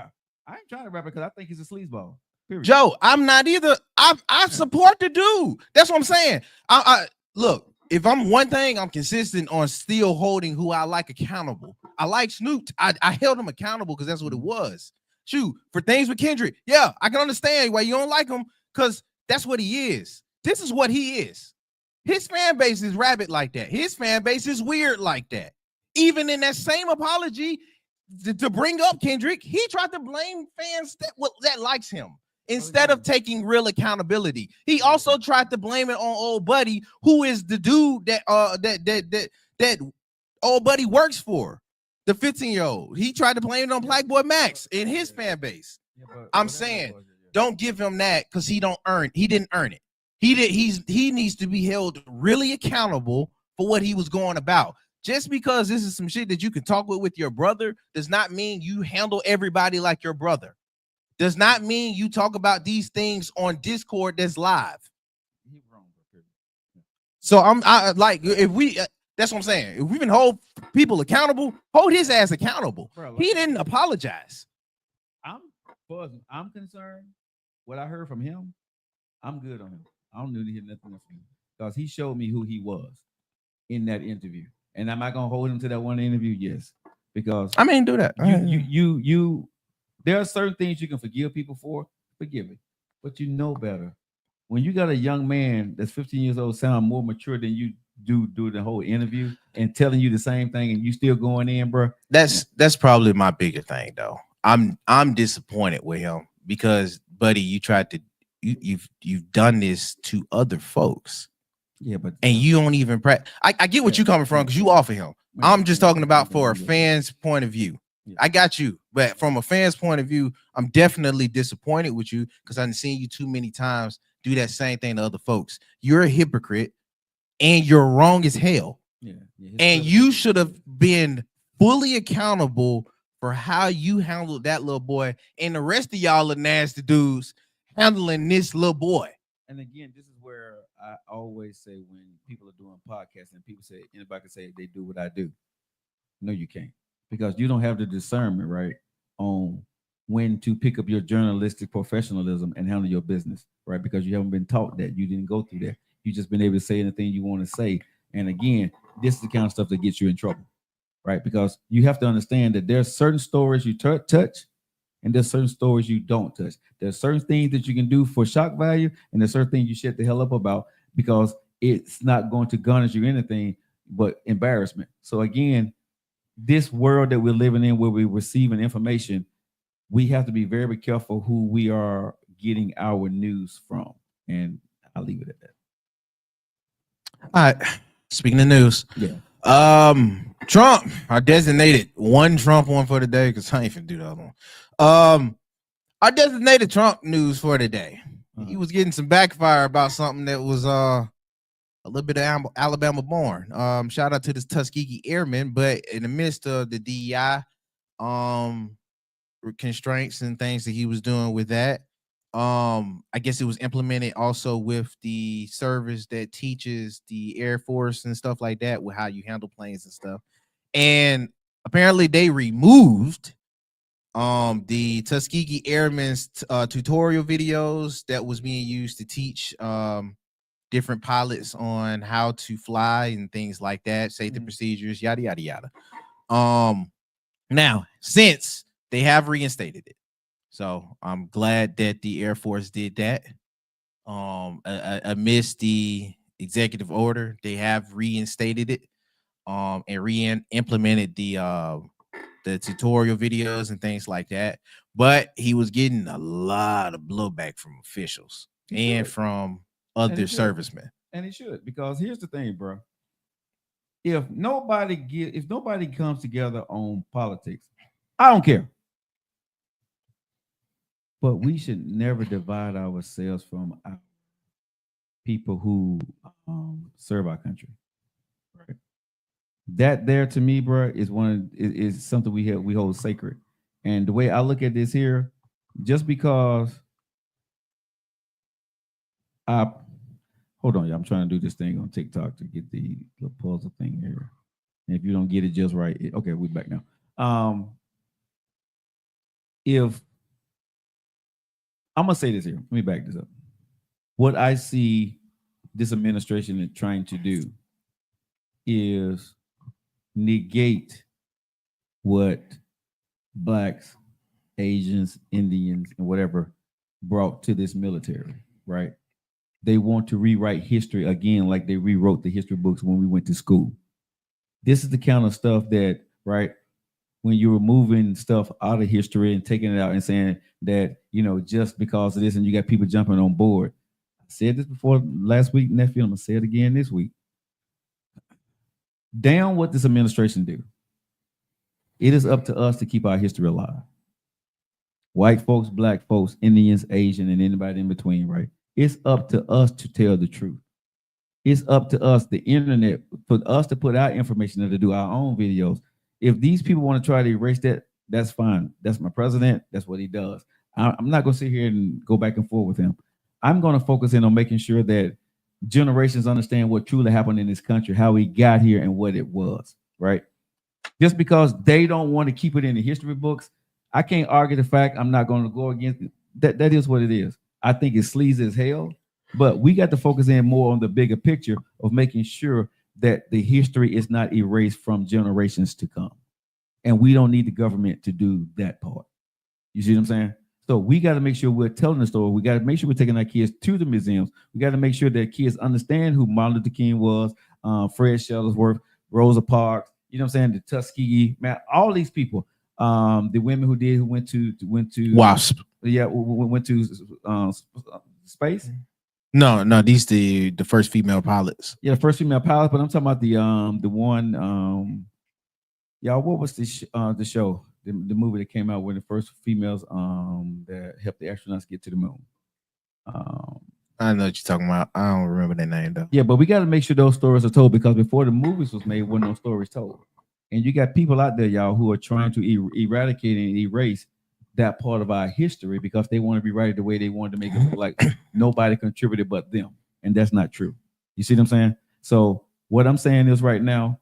ain't trying to wrap it because I think he's a sleazeball. Period.
Joe, I'm not either. I support the dude. That's what I'm saying. I look. If I'm one thing, I'm consistent on still holding who I like accountable. I like Snoop. I held him accountable because that's what it was. Shoot, for things with Kendrick, yeah, I can understand why you don't like him because that's what he is. This is what he is. His fan base is rabid like that. His fan base is weird like that. Even in that same apology to bring up Kendrick, he tried to blame fans that likes him. Instead of taking real accountability, he also tried to blame it on Old Buddy, who is the dude that Old Buddy works for, the 15-year-old. He tried to blame it on Black Boy Max in his fan base. I'm saying, don't give him that because he didn't earn it. He needs to be held really accountable for what he was going about. Just because this is some shit that you can talk with your brother does not mean you handle everybody like your brother. Does not mean you talk about these things on Discord that's live. So if we that's what I'm saying. If we can hold people accountable, hold his ass accountable. Bro, he didn't apologize.
I'm concerned. What I heard from him, I'm good on him. I don't need to hear nothing else from him because he showed me who he was in that interview. And am I gonna hold him to that one interview? Yes, because
do that.
You there are certain things you can forgive people for, forgive it, but you know better. When you got a young man that's 15 years old, sound more mature than you do the whole interview and telling you the same thing, and you still going in, bro.
That's probably my bigger thing, though. I'm disappointed with him because, buddy, you've done this to other folks.
Yeah, but
you don't even I get what you're coming from because you offer him. I'm just talking about for a fan's point of view. Yeah. I got you, but from a fan's point of view, I'm definitely disappointed with you because I've seen you too many times do that same thing to other folks. You're a hypocrite and you're wrong as hell.
Yeah,
and you should have been fully accountable for how you handled that little boy, and the rest of y'all are nasty dudes handling this little boy.
And again, this is where I always say when people are doing podcasts and people say anybody can say they do what I do. No, you can't. Because you don't have the discernment, right, on when to pick up your journalistic professionalism and handle your business, right? Because you haven't been taught that. You didn't go through that. You just been able to say anything you want to say. And again, this is the kind of stuff that gets you in trouble, right? Because you have to understand that there's certain stories you touch and there's certain stories you don't touch. There's certain things that you can do for shock value and there's certain things you shut the hell up about because it's not going to garnish you anything but embarrassment. So again, this world that we're living in where we're receiving information, we have to be very careful who we are getting our news from. And I'll leave it at that.
All right. Speaking of news, Trump, I designated one Trump one for the day because I ain't finna do the other one. I designated Trump news for today. He was getting some backfire about something that was a little bit of Alabama born. Shout out to this Tuskegee Airmen, but in the midst of the DEI constraints and things that he was doing with that, I guess it was implemented also with the service that teaches the Air Force and stuff like that with how you handle planes and stuff. And apparently they removed the Tuskegee Airmen's tutorial videos that was being used to teach different pilots on how to fly and things like that, safety procedures, yada yada yada. Now, since they have reinstated it, so I'm glad that the Air Force did that. Amidst the executive order. They have reinstated it, and implemented the tutorial videos and things like that. But he was getting a lot of blowback from officials and from other servicemen.
And it should, because here's the thing, bro. If nobody comes together on politics, I don't care. But we should never divide ourselves from our people who serve our country. Right. That there to me, bro, is something we hold sacred. And the way I look at this here, just because hold on, y'all, I'm trying to do this thing on TikTok to get the puzzle thing here. And if you don't get it just right, okay, we're back now. If I'm gonna say this here, let me back this up. What I see this administration trying to do is negate what Blacks, Asians, Indians, and whatever brought to this military, right? They want to rewrite history again like they rewrote the history books when we went to school. This is the kind of stuff that, right, when you're removing stuff out of history and taking it out and saying that, just because of this, and you got people jumping on board. I said this before last week, nephew, I'm going to say it again this week. Damn what this administration do. It is up to us to keep our history alive. White folks, Black folks, Indians, Asian, and anybody in between, right? It's up to us to tell the truth. It's up to us, the internet, for us to put our information and to do our own videos. If these people want to try to erase that, that's fine. That's my president. That's what he does. I'm not going to sit here and go back and forth with him. I'm going to focus in on making sure that generations understand what truly happened in this country, how we got here, and what it was, right? Just because they don't want to keep it in the history books, I can't argue the fact. I'm not going to go against it. That is what it is. I think it's sleazy as hell, but we got to focus in more on the bigger picture of making sure that the history is not erased from generations to come. And we don't need the government to do that part. You see what I'm saying? So we got to make sure we're telling the story. We got to make sure we're taking our kids to the museums. We got to make sure that kids understand who Martin Luther King was, Fred Shuttlesworth, Rosa Parks, you know what I'm saying? The Tuskegee, man, all these people, the women who went to
WASP.
Went to space.
No, these the first female pilots.
Yeah, the first female pilot. But I'm talking about the one. Y'all, what was the show? The movie that came out with the first females that helped the astronauts get to the moon.
I know what you're talking about. I don't remember that name though.
Yeah, but we got to make sure those stories are told, because before the movies was made, wasn't no stories told. And you got people out there, y'all, who are trying to eradicate and erase that part of our history because they want to be right the way they wanted to make it look like nobody contributed but them. And that's not true. You see what I'm saying? So what I'm saying is right now,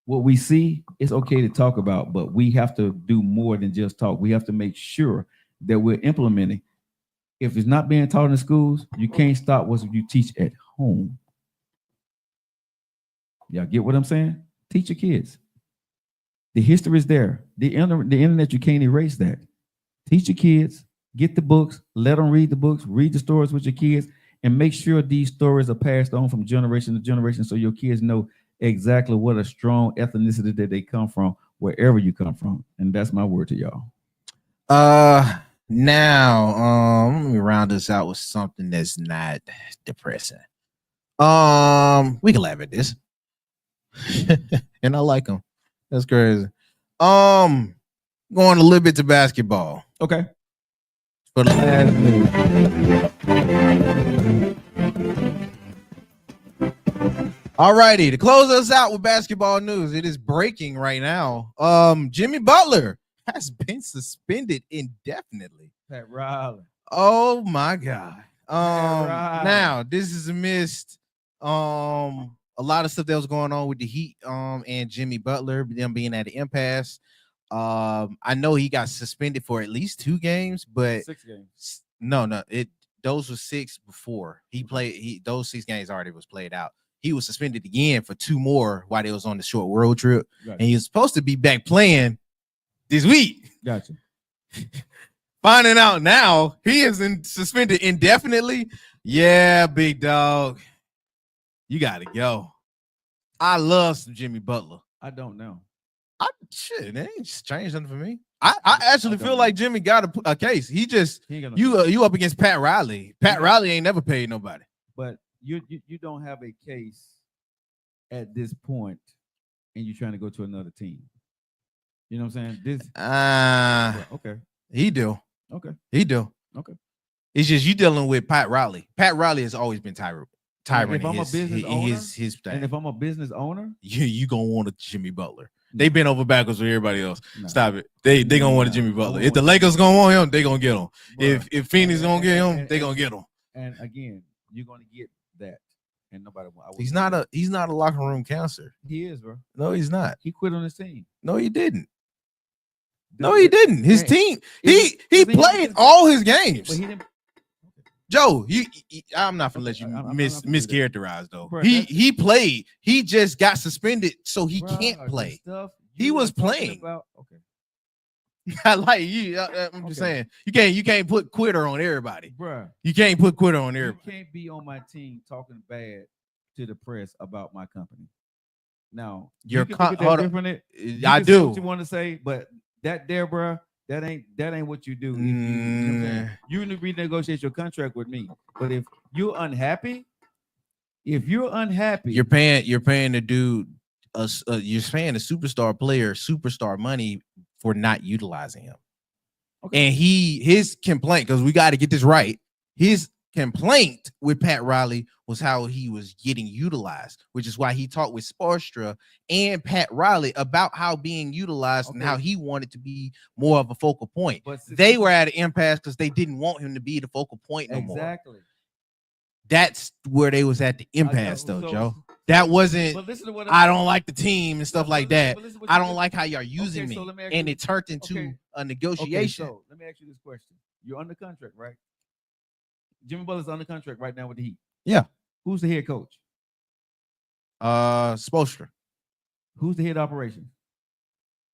what we see is okay to talk about, but we have to do more than just talk. We have to make sure that we're implementing. If it's not being taught in schools, you can't stop what you teach at home. Y'all get what I'm saying? Teach your kids. The history is there. The internet, you can't erase that. Teach your kids, get the books, let them read the books, read the stories with your kids, and make sure these stories are passed on from generation to generation so your kids know exactly what a strong ethnicity that they come from, wherever you come from. And that's my word to y'all.
Now, let me round this out with something that's not depressing. We can laugh at this. And I like them. That's crazy. Going a little bit to basketball.
Okay.
For the last all righty, to close us out with basketball news, it is breaking right now. Jimmy Butler has been suspended indefinitely.
Pat Riley.
Oh my God. Now this is amidst a lot of stuff that was going on with the Heat and Jimmy Butler, them being at an impasse. I know he got suspended for at least 2 games, but
6 games.
No, those were 6 before he played. Those 6 games already was played out. He was suspended again for 2 more while they was on the short road trip, and he was supposed to be back playing this week.
Gotcha.
Finding out now he is suspended indefinitely. Yeah, big dog. You gotta go. I love some Jimmy Butler.
I don't know.
Shit, it ain't changed nothing for me. I actually feel like Jimmy got a case. He ain't got no you up against Pat Riley. Pat Riley ain't never paid nobody.
But you don't have a case at this point, and you're trying to go to another team. You know what I'm saying? Okay.
He do.
Okay.
He do.
Okay.
It's just you dealing with Pat Riley. Pat Riley has always been tyrant
if I'm a business owner,
his thing.
And if I'm a business owner,
you gonna want a Jimmy Butler. They been over backwards with everybody else. No. Stop it. They gonna want a Jimmy Butler. If the Lakers gonna want him, they gonna get him. Bruh. If Phoenix gonna get him, they gonna get him.
And again, you're gonna get that. And nobody.
He's not a locker room cancer.
He is, bro.
No, he's not.
He quit on his team.
No, he didn't. No, he didn't. His team. He played all his games. But he didn't. Joe, I'm not gonna let you mischaracterize though. Bro, he played. He just got suspended, so he can't play. He was playing.
Okay.
I like you. I'm just saying you can't put quitter on everybody,
bro.
You can't put quitter on everybody.
You can't be on my team talking bad to the press about my company. Now
you're
different.
I do
what you want to say, but that there, bro. That ain't what you do. You need to renegotiate your contract with me. But if you're unhappy,
you're paying the dude. You're paying a superstar player superstar money for not utilizing him. Okay. And his complaint, because we got to get this right. His complaint with Pat Riley was how he was getting utilized, which is why he talked with Spoelstra and Pat Riley about how being utilized and how he wanted to be more of a focal point. But they were at an impasse because they didn't want him to be the focal point no more.
Exactly.
That's where they was at the impasse, though, Joe. That wasn't. I don't like the team and stuff like that. I don't like how y'all using me, and it turned into a negotiation.
So let me ask you this question: you're under contract, right? Jimmy Butler's under contract right now with the Heat.
Yeah.
Who's the head coach?
Spoelstra.
Who's the head operation?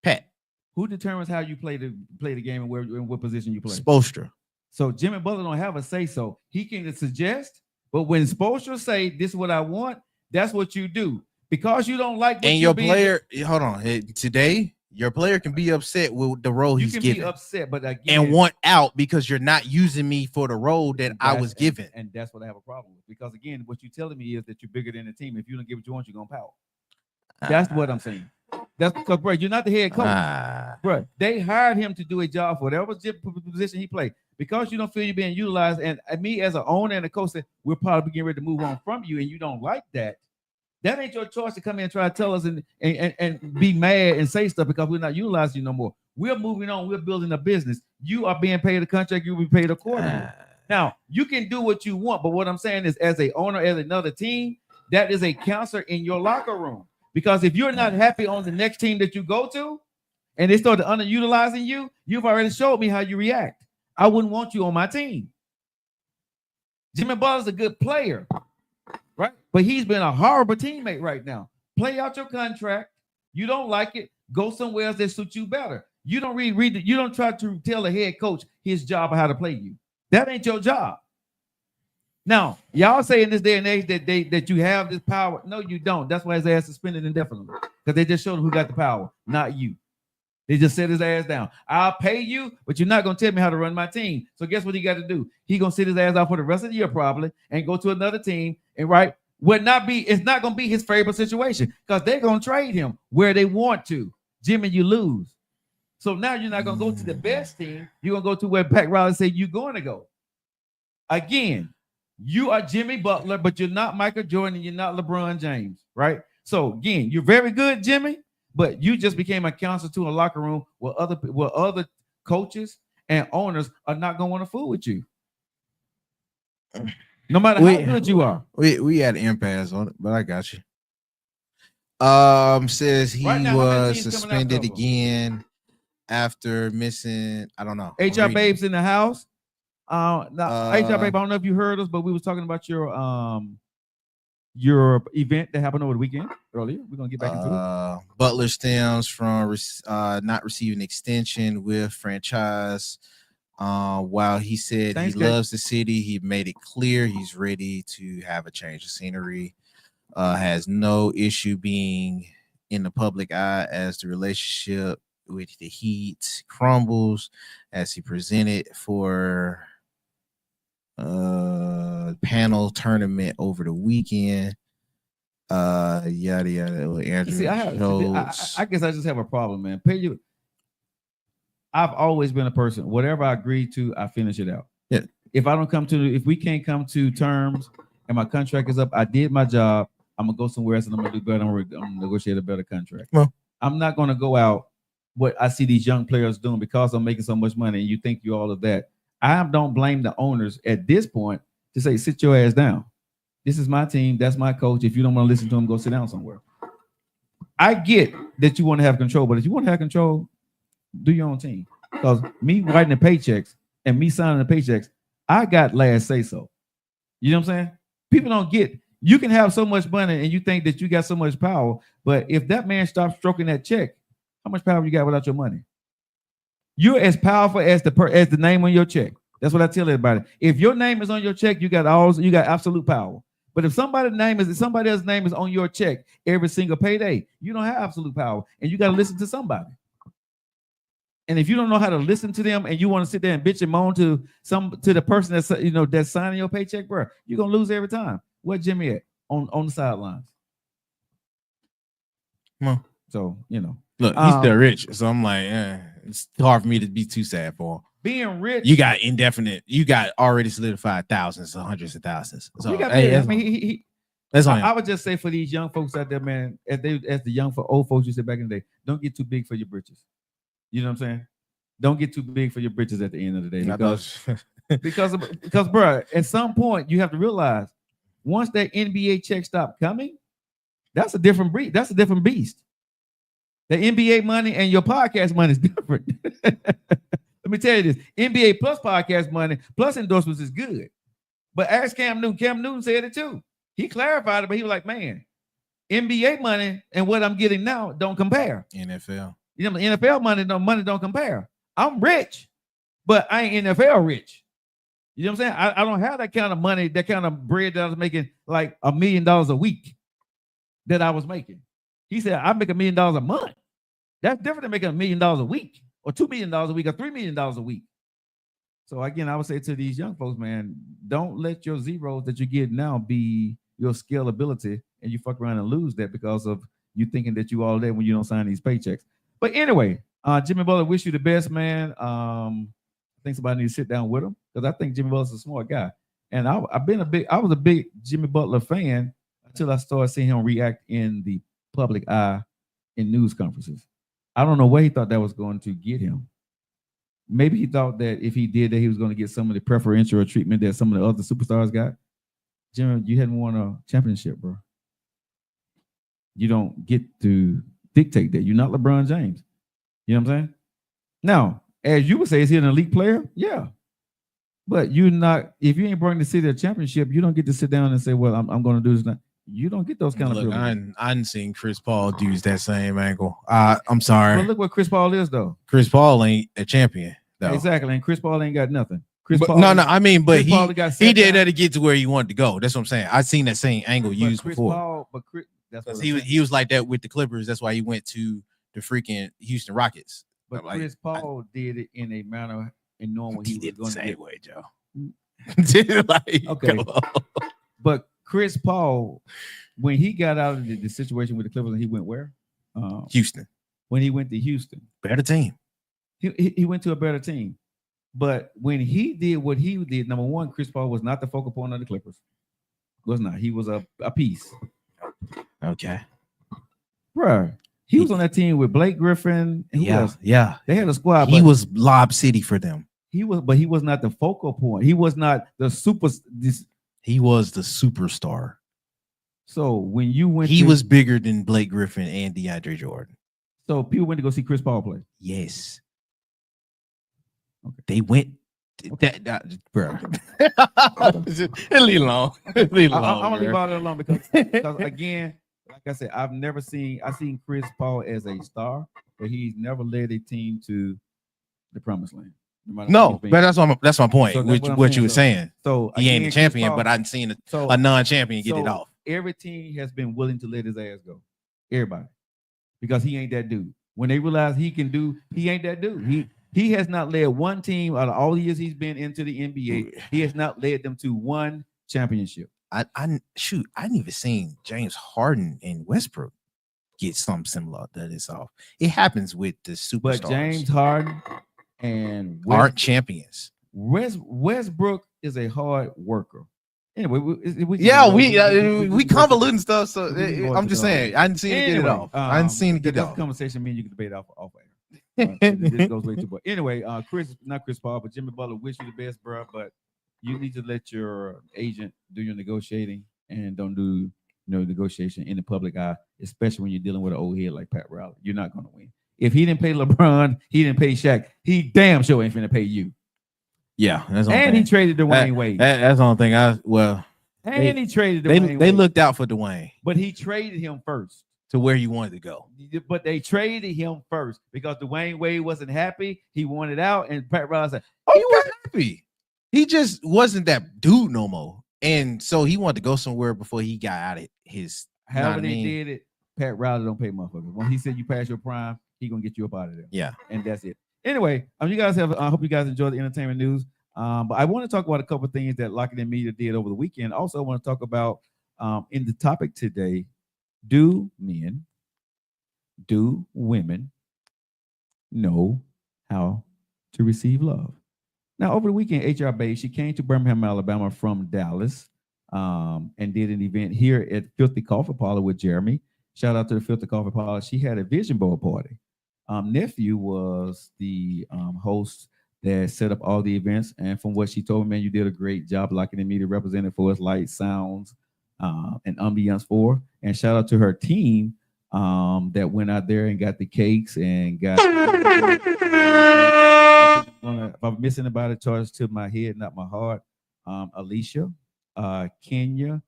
Pat.
Who determines how you play the game and where in what position you play?
Spoelstra.
So Jimmy Butler don't have a say so. He can suggest, but when Spoelstra say this is what I want, that's what you do. Because you don't like
and your player. Hold on. Today, your player can be upset with the role he's given. You can be
upset, but again,
and want out because you're not using me for the role that I was given.
And that's what I have a problem with. Because again, what you're telling me is that you're bigger than the team. If you don't get what you want, you're gonna pout. That's what I'm saying. That's because, bro, you're not the head coach. Bro, they hired him to do a job for whatever position he played. Because you don't feel you're being utilized, and me as an owner and a coach said, we're probably getting ready to move on from you, and you don't like that. That ain't your choice to come in and try to tell us and be mad and say stuff because we're not utilizing you no more. We're moving on. We're building a business. You are being paid a contract. You will be paid accordingly. Now, you can do what you want, but what I'm saying is as a owner, as another team, that is a cancer in your locker room. Because if you're not happy on the next team that you go to and they start underutilizing you, you've already showed me how you react. I wouldn't want you on my team. Jimmy Butler's a good player. Right, but he's been a horrible teammate right now. Play out your contract. You don't like it, go somewhere else that suits you better. You don't you don't try to tell a head coach his job or how to play you. That ain't your job. Now, y'all say in this day and age that you have this power. No, you don't. That's why his ass is suspended indefinitely. Because they just showed him who got the power, not you. They just set his ass down. I'll pay you, but you're not going to tell me how to run my team. So guess what he got to do? He's going to sit his ass out for the rest of the year probably and go to another team. And it's not going to be his favorite situation because they're going to trade him where they want to. Jimmy, you lose. So now you're not going to go to the best team. You're going to go to where Pat Riley said you're going to go. Again, you are Jimmy Butler, but you're not Michael Jordan and you're not LeBron James, right? So again, you're very good, Jimmy. But you just became a counselor to a locker room where other coaches and owners are not going to want to fool with you. No matter how good you are.
We had an impasse on it, but I got you. Says he was suspended again after missing, I don't know.
HR Babe's in the house. HR Babe, I don't know if you heard us, but we was talking about your event that happened over the weekend earlier. We're gonna get back into it.
Butler stems from not receiving extension with franchise. While he said he loves the city, he made it clear he's ready to have a change of scenery. has no issue being in the public eye as the relationship with the Heat crumbles, as he presented for panel tournament over the weekend. Yada yada.
See, I guess I just have a problem, man. I've always been a person. Whatever I agree to, I finish it out.
Yeah.
If we can't come to terms and my contract is up, I did my job. I'm gonna go somewhere else and I'm gonna do better. I'm gonna negotiate a better contract.
Well,
I'm not gonna go out what I see these young players doing because I'm making so much money and you think you all of that. I don't blame the owners at this point to say, sit your ass down. This is my team. That's my coach. If you don't want to listen to him, go sit down somewhere. I get that you want to have control, but if you want to have control, do your own team. Because me writing the paychecks and me signing the paychecks, I got last say so. You know what I'm saying? People don't get, you can have so much money and you think that you got so much power, but if that man stops stroking that check, how much power you got without your money? You're as powerful as the name on your check. That's what I tell everybody. If your name is on your check, you got absolute power. But if somebody's name is on your check every single payday, you don't have absolute power, and you got to listen to somebody. And if you don't know how to listen to them, and you want to sit there and bitch and moan to the person that's signing your paycheck, bro, you're gonna lose every time. Where Jimmy at on the sidelines?
Well,
so
look, he's still rich, so I'm like, it's hard for me to be too sad for him.
Being rich,
you got already solidified thousands, hundreds of thousands. So
I would just say for these young folks out there, man, as the old folks you said back in the day, don't get too big for your britches. You know what I'm saying? Don't get too big for your britches at the end of the day, because bro, at some point you have to realize once that NBA check stop coming, that's a different breed. That's a different beast. The NBA money and your podcast money is different. Let me tell you this: NBA plus podcast money plus endorsements is good. But ask Cam Newton. Cam Newton said it too. He clarified it, but he was like, "Man, NBA money and what I'm getting now don't compare."
NFL,
NFL money don't compare. I'm rich, but I ain't NFL rich. You know what I'm saying? I don't have that kind of money, that kind of bread that I was making, like $1 million a week that I was making. He said, I make $1 million a month. That's different than making $1 million a week, or $2 million a week, or $3 million a week. So again, I would say to these young folks, man, don't let your zeros that you get now be your scalability, and you fuck around and lose that because of you thinking that you all there when you don't sign these paychecks. But anyway, Jimmy Butler, wish you the best, man. I think somebody needs to sit down with him because I think Jimmy Butler's a smart guy, and I was a big Jimmy Butler fan until I started seeing him react in the public eye in news conferences. I don't know where he thought that was going to get him. Maybe he thought that if he did that, he was going to get some of the preferential treatment that some of the other superstars got. Jimmy, you hadn't won a championship, bro. You don't get to dictate that. You're not LeBron James. You know what I'm saying? Now, as you would say, is he an elite player? Yeah. But you're not, if you ain't bringing the city a championship, you don't get to sit down and say, well, I'm going to do this now. You don't get those kind of privileges.
I didn't seen Chris Paul do that same angle. I'm sorry.
But look what Chris Paul is, though.
Chris Paul ain't a champion, though.
Exactly. And Chris Paul ain't got nothing.
He did that to get to where he wanted to go. That's what I'm saying. I've seen that same angle used before. He was like that with the Clippers. That's why he went to the freaking Houston Rockets.
But Chris Paul did it in a manner and knowing what he was going to get.
Way, Joe.
Okay. But Chris Paul, when he got out of the situation with the Clippers, he went where?
Houston.
When he went to Houston,
better team.
He went to a better team. But when he did what he did, number one, Chris Paul was not the focal point of the Clippers. Was not. He was a piece.
Okay.
Bruh. He was on that team with Blake Griffin.
Yeah.
They had a squad.
He was Lob City for them.
He was not the focal point. He was not the
he was the superstar.
So when you went,
he was bigger than Blake Griffin and DeAndre Jordan.
So people went to go see Chris Paul play.
Yes. Okay. They went.
Okay.
Bro. Leave it alone.
I'm gonna leave all that alone because again, like I said, I've seen Chris Paul as a star, but he's never led a team to the promised land.
No, but that's my point.
So
what you were saying.
So
he ain't a champion, but I've seen a non-champion get it off.
every team has been willing to let his ass go. Everybody. Because he ain't that dude. When they realize he can do, he ain't that dude. He has not led one team out of all the years he's been into the NBA. He has not led them to one championship.
I didn't even seen James Harden and Westbrook get something similar to this off. It happens with the superstars.
But James Harden and
aren't champions.
Westbrook is a hard worker. Anyway,
we convoluting stuff. So I'm just saying, I didn't see it get it off. I didn't see it get it off.
Conversation, me and you can debate off air. This goes way too far. Anyway, not Chris Paul, but Jimmy Butler wish you the best, bro. But you need to let your agent do your negotiating and don't do negotiation in the public eye, especially when you're dealing with an old head like Pat Riley. You're not going to win. If he didn't pay LeBron, he didn't pay Shaq. He damn sure ain't finna pay you.
Yeah,
that's and he traded Dwayne Wade.
That's the only thing.
He traded Dwayne Wade.
They looked out for Dwayne,
but he traded him first
to where he wanted to go.
But they traded him first because Dwayne Wade wasn't happy. He wanted out, and Pat Riley said,
"Oh, he was happy. He just wasn't that dude no more." And so he wanted to go somewhere before he got out of his.
However they did it, Pat Riley don't pay motherfuckers. When he said you pass your prime, he gonna get you up out of there.
Yeah,
and that's it. Anyway, you guys have. I hope you guys enjoy the entertainment news. But I want to talk about a couple of things that Lock It In Media did over the weekend. Also, I want to talk about in the topic today: do women know how to receive love? Now, over the weekend, HR Babe, she came to Birmingham, Alabama from Dallas and did an event here at Filthy Coffee Parlor with Jeremy. Shout out to the Filthy Coffee Parlor. She had a vision board party. Nephew was the host that set up all the events. And from what she told me, man, you did a great job locking in media representing for us, lights, sounds, and ambiance for. And shout out to her team that went out there and got the cakes and got. If I'm missing about it, charge to my head, not my heart. Alicia, Kenya,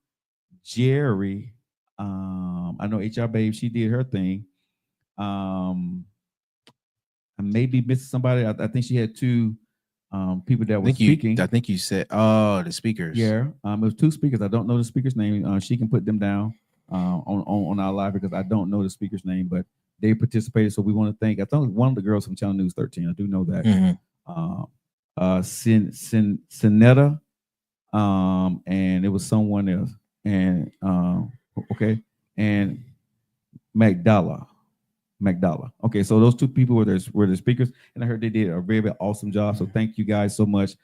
Jerry. I know HR Babe, she did her thing. I may be missing somebody. I think she had two people that were speaking.
I think you said, the speakers.
Yeah, it was two speakers. I don't know the speaker's name. She can put them down on our live because I don't know the speaker's name, but they participated. So we want to thank. I thought one of the girls from Channel News 13. I do know that.
Mm-hmm.
Sinetta, and it was someone else, and and McDowell. Okay, so those two people were the speakers, and I heard they did a very, very awesome job. So thank you guys so much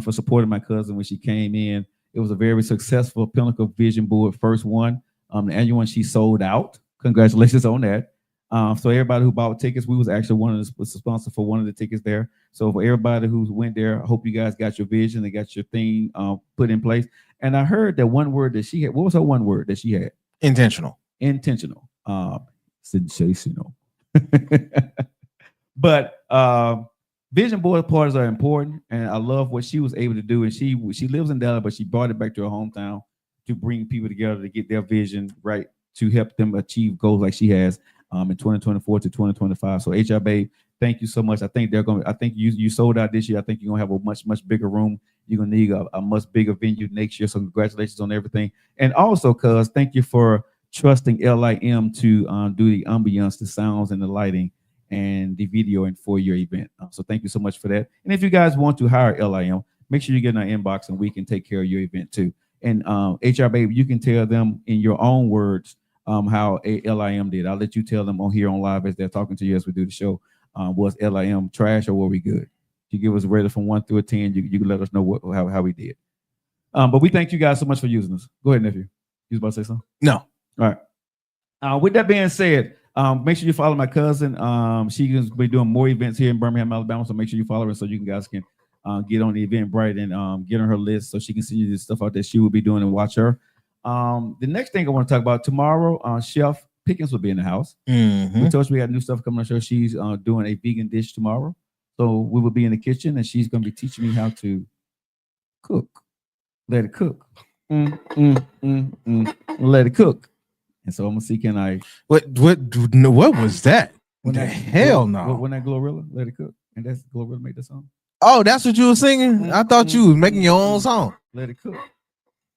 for supporting my cousin when she came in. It was a very successful Pinnacle Vision Board first one. The annual one, she sold out. Congratulations on that. So everybody who bought tickets, we was actually one of the sponsors for one of the tickets there. So for everybody who went there, I hope you guys got your vision and got your thing put in place. And I heard that one word that she had. What was her one word that she had?
Intentional.
Sensational. But vision board parties are important, and I love what she was able to do. And she lives in Dallas, but she brought it back to her hometown to bring people together to get their vision right, to help them achieve goals like she has in 2024 to 2025. So HR Babe, thank you so much. I think you sold out this year. I think you're gonna have a much bigger room. You're gonna need a much bigger venue next year. So congratulations on everything. And also, cuz, thank you for trusting LIM to do the ambiance, the sounds, and the lighting, and the video, and for your event. So thank you so much for that. And if you guys want to hire LIM, make sure you get in our inbox, and we can take care of your event too. And HR Babe, you can tell them in your own words how LIM did. I'll let you tell them on here on live as they're talking to you as we do the show. Was LIM trash or were we good? You give us a rating from 1 through 10. You can let us know how we did. But we thank you guys so much for using us. Go ahead, nephew. You was about to say something?
No.
All right. With that being said, make sure you follow my cousin. She's going to be doing more events here in Birmingham, Alabama. So make sure you follow her so you guys can get on the Eventbrite and get on her list so she can see you the stuff out that she will be doing and watch her. The next thing I want to talk about tomorrow, Chef Pickens will be in the house.
Mm-hmm.
We told you we got new stuff coming on the show. She's doing a vegan dish tomorrow. So we will be in the kitchen and she's going to be teaching me how to cook. Let it cook. Let it cook. And so I'm gonna see, can I?
What was that? What the hell no?
When that Glorilla, Let It Cook, and that's Glorilla made the song.
Oh, that's what you were singing. I thought you was making your own song.
Let it cook.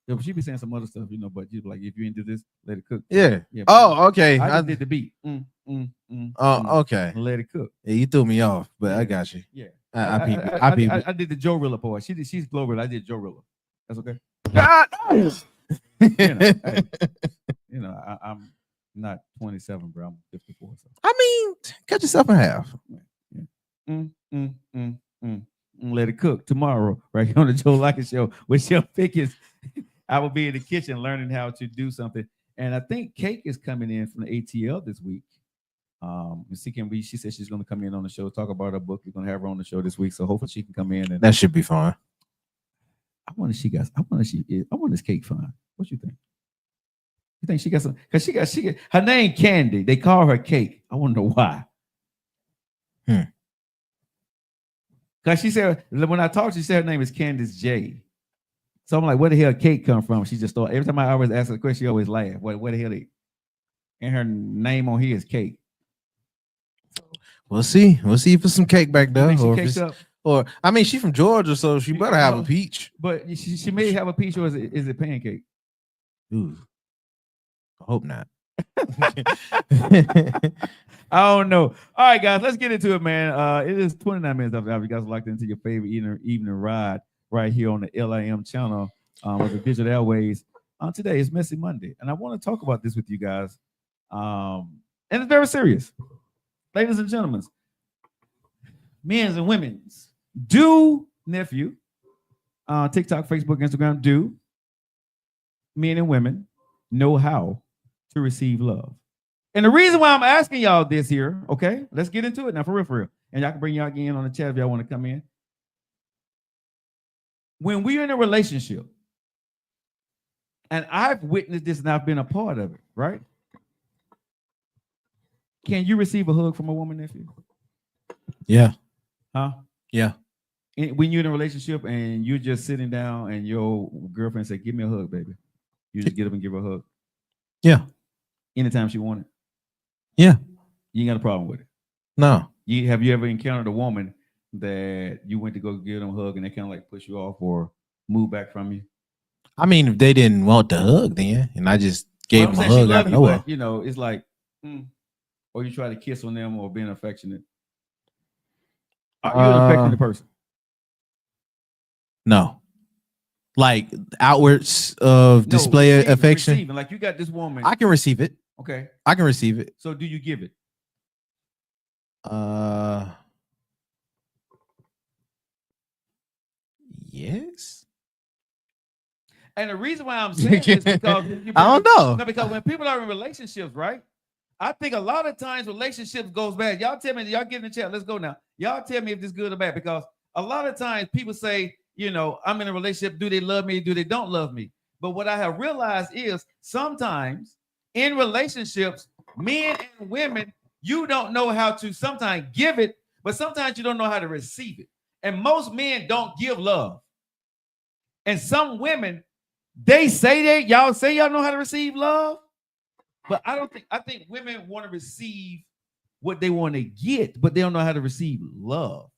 Yeah, but she be saying some other stuff, you know. But you like, if you into this, let it cook.
Yeah.
Yeah.
Oh, okay.
I just did the beat.
Okay.
Let it cook.
Yeah, you threw me off, but
Yeah.
I got you.
Yeah.
I peep it.
I did the Joe Rilla part. She's Glorilla. I did Joe Rilla. That's okay. You know, I'm not 27, bro. I'm 54. So.
I mean, cut yourself in half.
Let it cook tomorrow, right here on the Joe Lockett Show with Chef Pickens. I will be in the kitchen learning how to do something. And I think Cake is coming in from the ATL this week. She said she's going to come in on the show, talk about her book. We're going to have her on the show this week. So hopefully she can come in. And
that should be fine.
I want this Cake fine. What you think? You think she got some? Because she got her name Candy. They call her Cake. I want to know why. Because she said, when I talked, she said her name is Candace J. So I'm like, where the hell Cake come from? She just thought, every time I always ask her a question, she always laugh. Where the hell and her name on here is Cake.
We'll see. We'll see if it's some cake back there. Or I mean, she's from Georgia, so she better have a peach.
But she may have a peach, or is it pancake?
Ooh. I hope not.
I don't know. All right, guys, let's get into it, man. It is 29 minutes after you guys locked into your favorite evening ride right here on the LIM channel with the digital airways. Today is Messy Monday, and I want to talk about this with you guys. And it's very serious. Ladies and gentlemen, men's and women's, nephew, TikTok, Facebook, Instagram, do men and women know how to receive love? And the reason why I'm asking y'all this here, okay, let's get into it now, for real. And y'all can bring y'all in on the chat if y'all want to come in. When we're in a relationship, and I've witnessed this and I've been a part of it, right? Can you receive a hug from a woman, nephew?
Yeah.
Huh?
Yeah.
When you're in a relationship and you're just sitting down and your girlfriend say, give me a hug, baby. You just get up and give her a hug.
Yeah.
Anytime she want it.
Yeah.
You ain't got a problem with it.
No.
Have you ever encountered a woman that you went to go give them a hug and they kind of like push you off or move back from you?
I mean, if they didn't want the hug then, and I just gave them a hug out of nowhere.
You know, it's like, or you try to kiss on them or being affectionate. Are you an affectionate person?
No. Like outwards of display of affection.
Receiving. Like you got this woman.
I can receive it.
Okay.
I can receive it.
So do you give it?
Yes.
And the reason why I'm saying this because
I don't know.
No, because when people are in relationships, right? I think a lot of times relationships goes bad. Y'all tell me, y'all get in the chat. Let's go now. Y'all tell me if this is good or bad, because a lot of times people say, you know, I'm in a relationship. Do they love me? Do they don't love me? But what I have realized is sometimes in relationships, men and women, you don't know how to sometimes give it, but sometimes you don't know how to receive it. And most men don't give love. And some women, they say y'all say y'all know how to receive love, but I think women want to receive what they want to get, but they don't know how to receive love.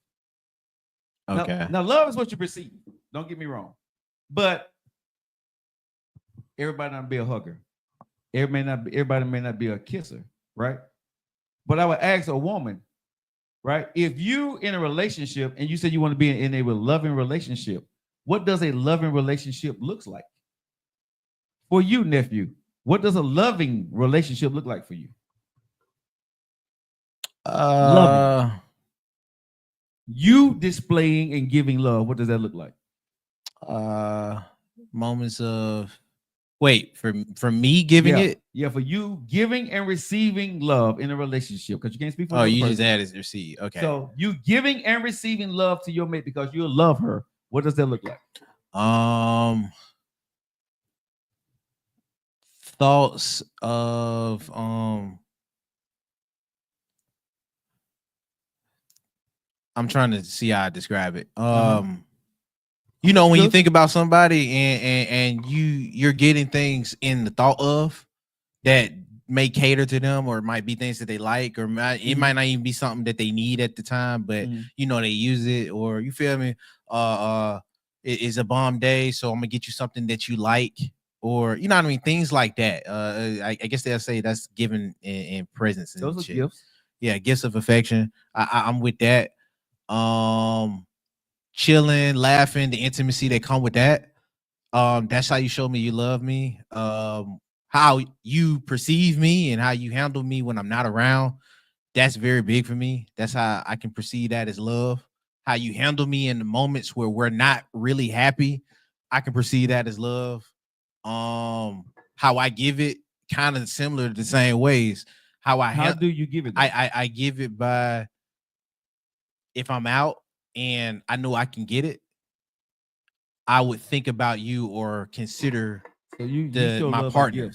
Okay.
Now love is what you perceive. Don't get me wrong. But everybody not be a hugger. Everybody may not be a kisser, right? But I would ask a woman, right? If you in a relationship and you said you want to be in a loving relationship, what does a loving relationship looks like? For you, nephew, what does a loving relationship look like for you? Loving. You displaying and giving love, what does that look like?
Moments of for me giving it.
Yeah, for you giving and receiving love in a relationship, because you can't speak for
you
person.
just added receive. Okay.
So you giving and receiving love to your mate because you love her. What does that look like?
Thoughts of I'm trying to see how I describe it. You know, when you think about somebody and you're getting things in the thought of that may cater to them, or it might be things that they like, or it might not even be something that they need at the time, but you know, they use it, or you feel me? it's a bomb day, so I'm gonna get you something that you like, or you know what I mean, things like that. I guess they'll say that's given in presents and
Those are
shit.
gifts.
Yeah, gifts of affection. I'm with that. Chilling, laughing, the intimacy that come with that. That's how you show me you love me. How you perceive me and how you handle me when I'm not around. That's very big for me. That's how I can perceive that as love. How you handle me in the moments where we're not really happy, I can perceive that as love. How I give it, kind of similar to the same ways.
How do you give it?
I give it by, if I'm out and I know I can get it, I would think about you or consider my partner.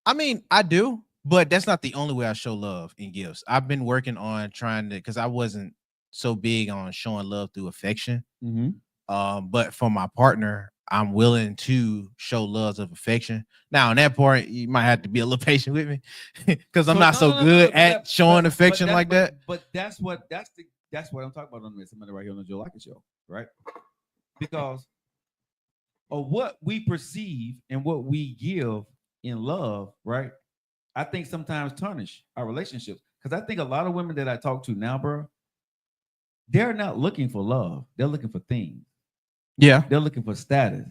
I mean, I do, but that's not the only way I show love in gifts. I've been working on trying to, because I wasn't so big on showing love through affection. But for my partner, I'm willing to show loves of affection. Now, on that part, you might have to be a little patient with me because I'm not so good at showing affection like that.
But that's what I'm talking about on this. Somebody right here on the Joe Lockett Show, right? Because of what we perceive and what we give in love, right? I think sometimes tarnish our relationships. Because I think a lot of women that I talk to now, bro, they're not looking for love. They're looking for things.
Yeah.
They're looking for status.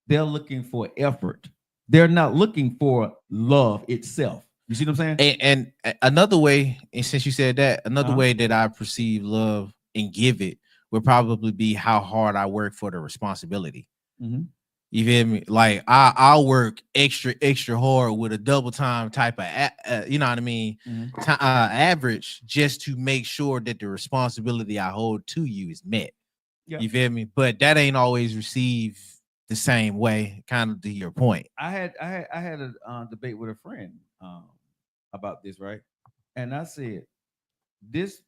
They're looking for effort. They're not looking for love itself. You see what I'm saying?
And another way, and since you said that, another way that I perceive love and give it would probably be how hard I work for the responsibility. You feel me? Like I'll work extra hard with a double time type of, you know what I mean, average, just to make sure that the responsibility I hold to you is met.
Yeah.
You feel me? But that ain't always received the same way. Kind of to your point.
I had a debate with a friend about this, right? And I said, this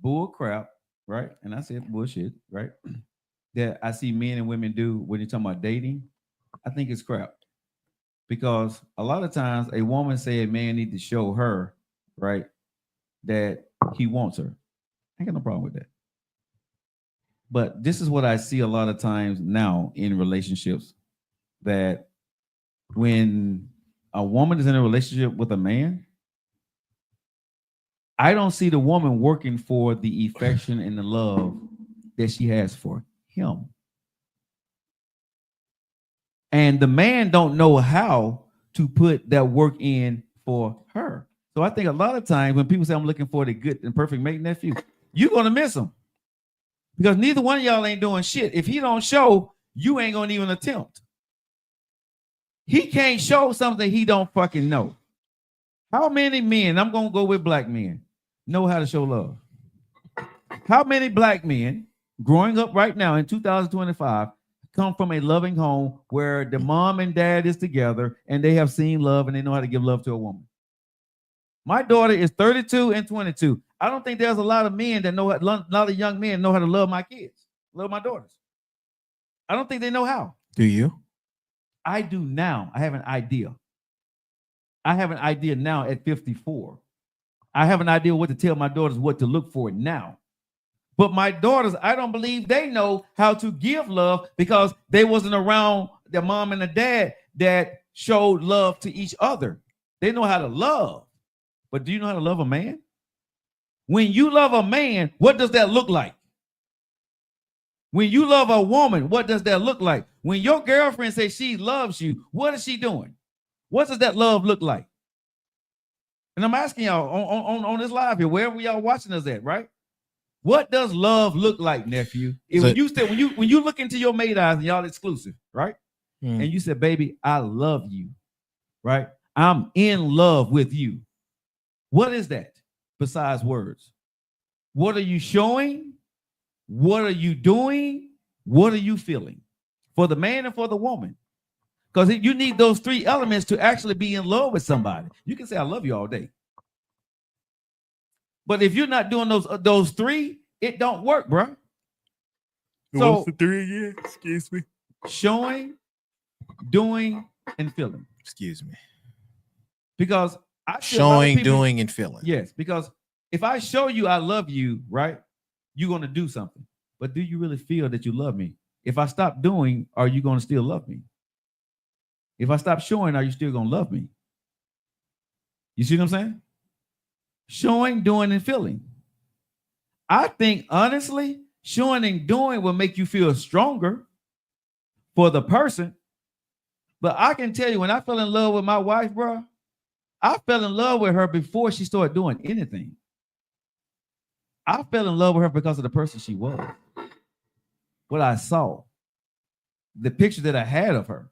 bull crap, right? And I said bullshit, right? That I see men and women do when you're talking about dating, I think it's crap. Because a lot of times a woman say a man need to show her, right, that he wants her. I ain't got no problem with that. But this is what I see a lot of times now in relationships, that when a woman is in a relationship with a man, I don't see the woman working for the affection and the love that she has for him. And the man don't know how to put that work in for her. So I think a lot of times when people say I'm looking for the good and perfect mate nephew, you're going to miss him. Because neither one of y'all ain't doing shit. If he don't show, you ain't going to even attempt. He can't show something he don't fucking know. How many men, I'm going to go with black men, know how to show love? How many black men growing up right now in 2025 come from a loving home where the mom and dad is together and they have seen love and they know how to give love to a woman? My daughter is 32 and 22. I don't think there's a lot of men that know, a lot of young men know how to love my kids, love my daughters. I don't think they know how.
Do you?
I do now. I have an idea. I have an idea now at 54. I have an idea what to tell my daughters what to look for now. But my daughters, I don't believe they know how to give love because they wasn't around their mom and the dad that showed love to each other. They know how to love. But do you know how to love a man? When you love a man, what does that look like? When you love a woman, what does that look like? When your girlfriend says she loves you, what is she doing? What does that love look like? And I'm asking y'all on this live here, wherever y'all watching us at, right? What does love look like, nephew? When you look into your maid eyes and y'all exclusive, right? And you said, baby, I love you, right? I'm in love with you. What is that besides words? What are you showing? What are you doing? What are you feeling? For the man and for the woman. Because you need those three elements to actually be in love with somebody. You can say, I love you all day. But if you're not doing those three, it don't work, bro. So,
what's the three again? Excuse me.
Showing, doing, and feeling.
Excuse me.
Because I
showing, doing, and feeling.
Yes, because if I show you I love you, right, you're going to do something. But do you really feel that you love me? If I stop doing, are you going to still love me? If I stop showing, are you still going to love me? You see what I'm saying? Showing, doing, and feeling. I think, honestly, showing and doing will make you feel stronger for the person. But I can tell you, when I fell in love with my wife, bro, I fell in love with her before she started doing anything. I fell in love with her because of the person she was. What I saw. The picture that I had of her.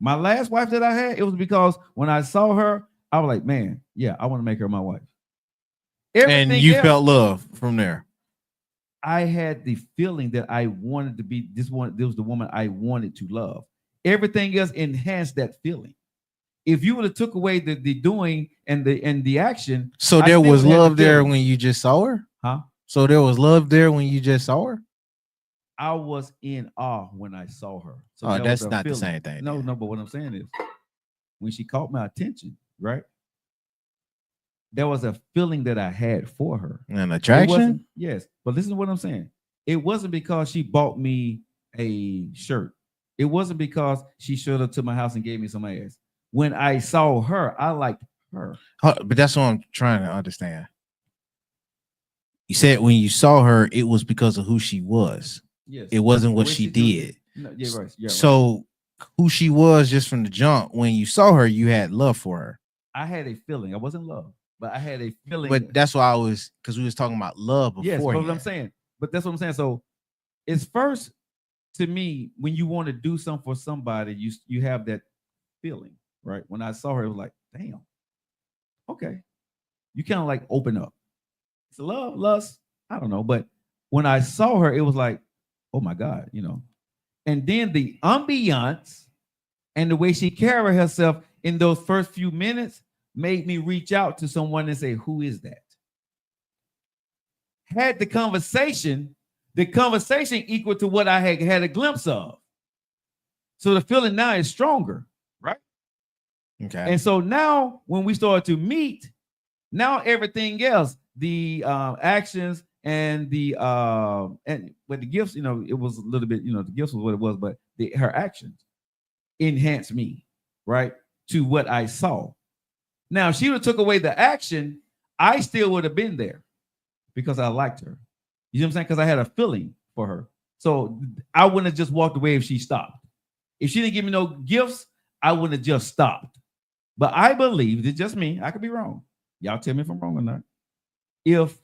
My last wife that I had, it was because when I saw her, I was like, man, yeah, I want to make her my wife. Everything
and you
else,
felt love from there.
I had the feeling that I wanted to be this one. This was the woman I wanted to love. Everything else enhanced that feeling. If you would have took away the doing and the action,
so there was love there when you just saw her, huh? So there was love there when you just saw her.
I was in awe when I saw her. So
oh, that's not the same thing.
No, but what I'm saying is, when she caught my attention, right? There was a feeling that I had for her.
An attraction?
Yes, but listen to what I'm saying. It wasn't because she bought me a shirt. It wasn't because she showed up to my house and gave me some ass. When I saw her, I liked her.
But that's what I'm trying to understand. You said when you saw her, it was because of who she was.
Yes.
It wasn't what she did.
No, yeah, right. Yeah,
so who she was just from the jump, when you saw her, you had love for her.
I had a feeling. I wasn't in love, but I had a feeling.
But that's why I was, because we was talking about love before.
Yes, but what I'm saying. But that's what I'm saying. So it's first, to me, when you want to do something for somebody, you have that feeling, right? When I saw her, it was like, damn, okay. You kind of like open up. It's love, lust, I don't know. But when I saw her, it was like, oh my God, you know. And then the ambiance and the way she carried herself in those first few minutes made me reach out to someone and say, who is that? Had the conversation equal to what I had a glimpse of. So the feeling now is stronger, right?
Okay.
And so now when we start to meet, now everything else, the actions and the gifts, you know, it was a little bit, you know, the gifts was what it was, but her actions enhanced me, right, to what I saw. Now, if she would have took away the action, I still would have been there because I liked her. You know what I'm saying? Because I had a feeling for her. So I wouldn't have just walked away if she stopped. If she didn't give me no gifts, I wouldn't have just stopped. But I believe, it's just me, I could be wrong. Y'all tell me if I'm wrong or not. If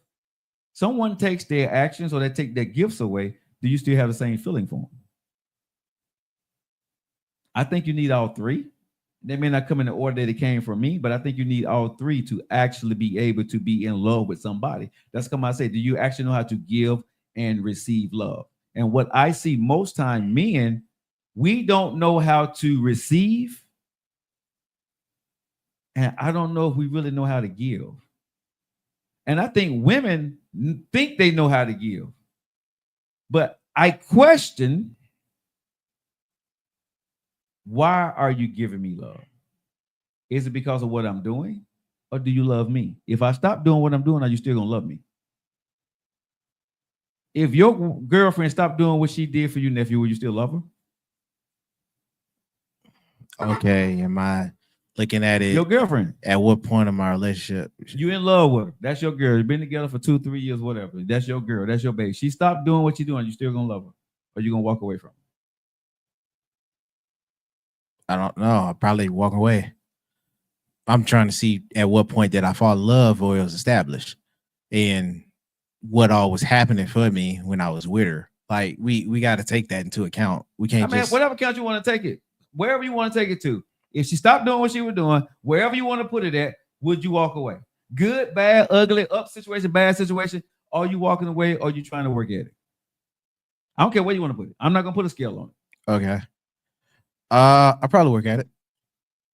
someone takes their actions or they take their gifts away, do you still have the same feeling for them? I think you need all three. They may not come in the order that it came from me, but I think you need all three to actually be able to be in love with somebody. That's come I say, do you actually know how to give and receive love? And what I see most time, men, we don't know how to receive. And I don't know if we really know how to give. And I think women think they know how to give. But I question, why are you giving me love? Is it because of what I'm doing? Or do you love me? If I stop doing what I'm doing, are you still going to love me? If your girlfriend stopped doing what she did for you, nephew, will you still love her?
Okay, am I looking at it?
Your girlfriend.
At what point in my relationship?
You in love with her. That's your girl. You've been together for 2-3 years, whatever. That's your girl. That's your baby. She stopped doing what she's doing. You still going to love her? Or you going to walk away from her?
I don't know. I'll probably walk away. I'm trying to see at what point did I fall in love or it was established, and what all was happening for me when I was with her. Like we got to take that into account. We can't just
whatever account you want to take it, wherever you want to take it to. If she stopped doing what she was doing, wherever you want to put it at, would you walk away? Good, bad, ugly, up situation, bad situation. Are you walking away or are you trying to work at it? I don't care where you want to put it. I'm not gonna put a scale on it.
Okay. I'll probably work at it.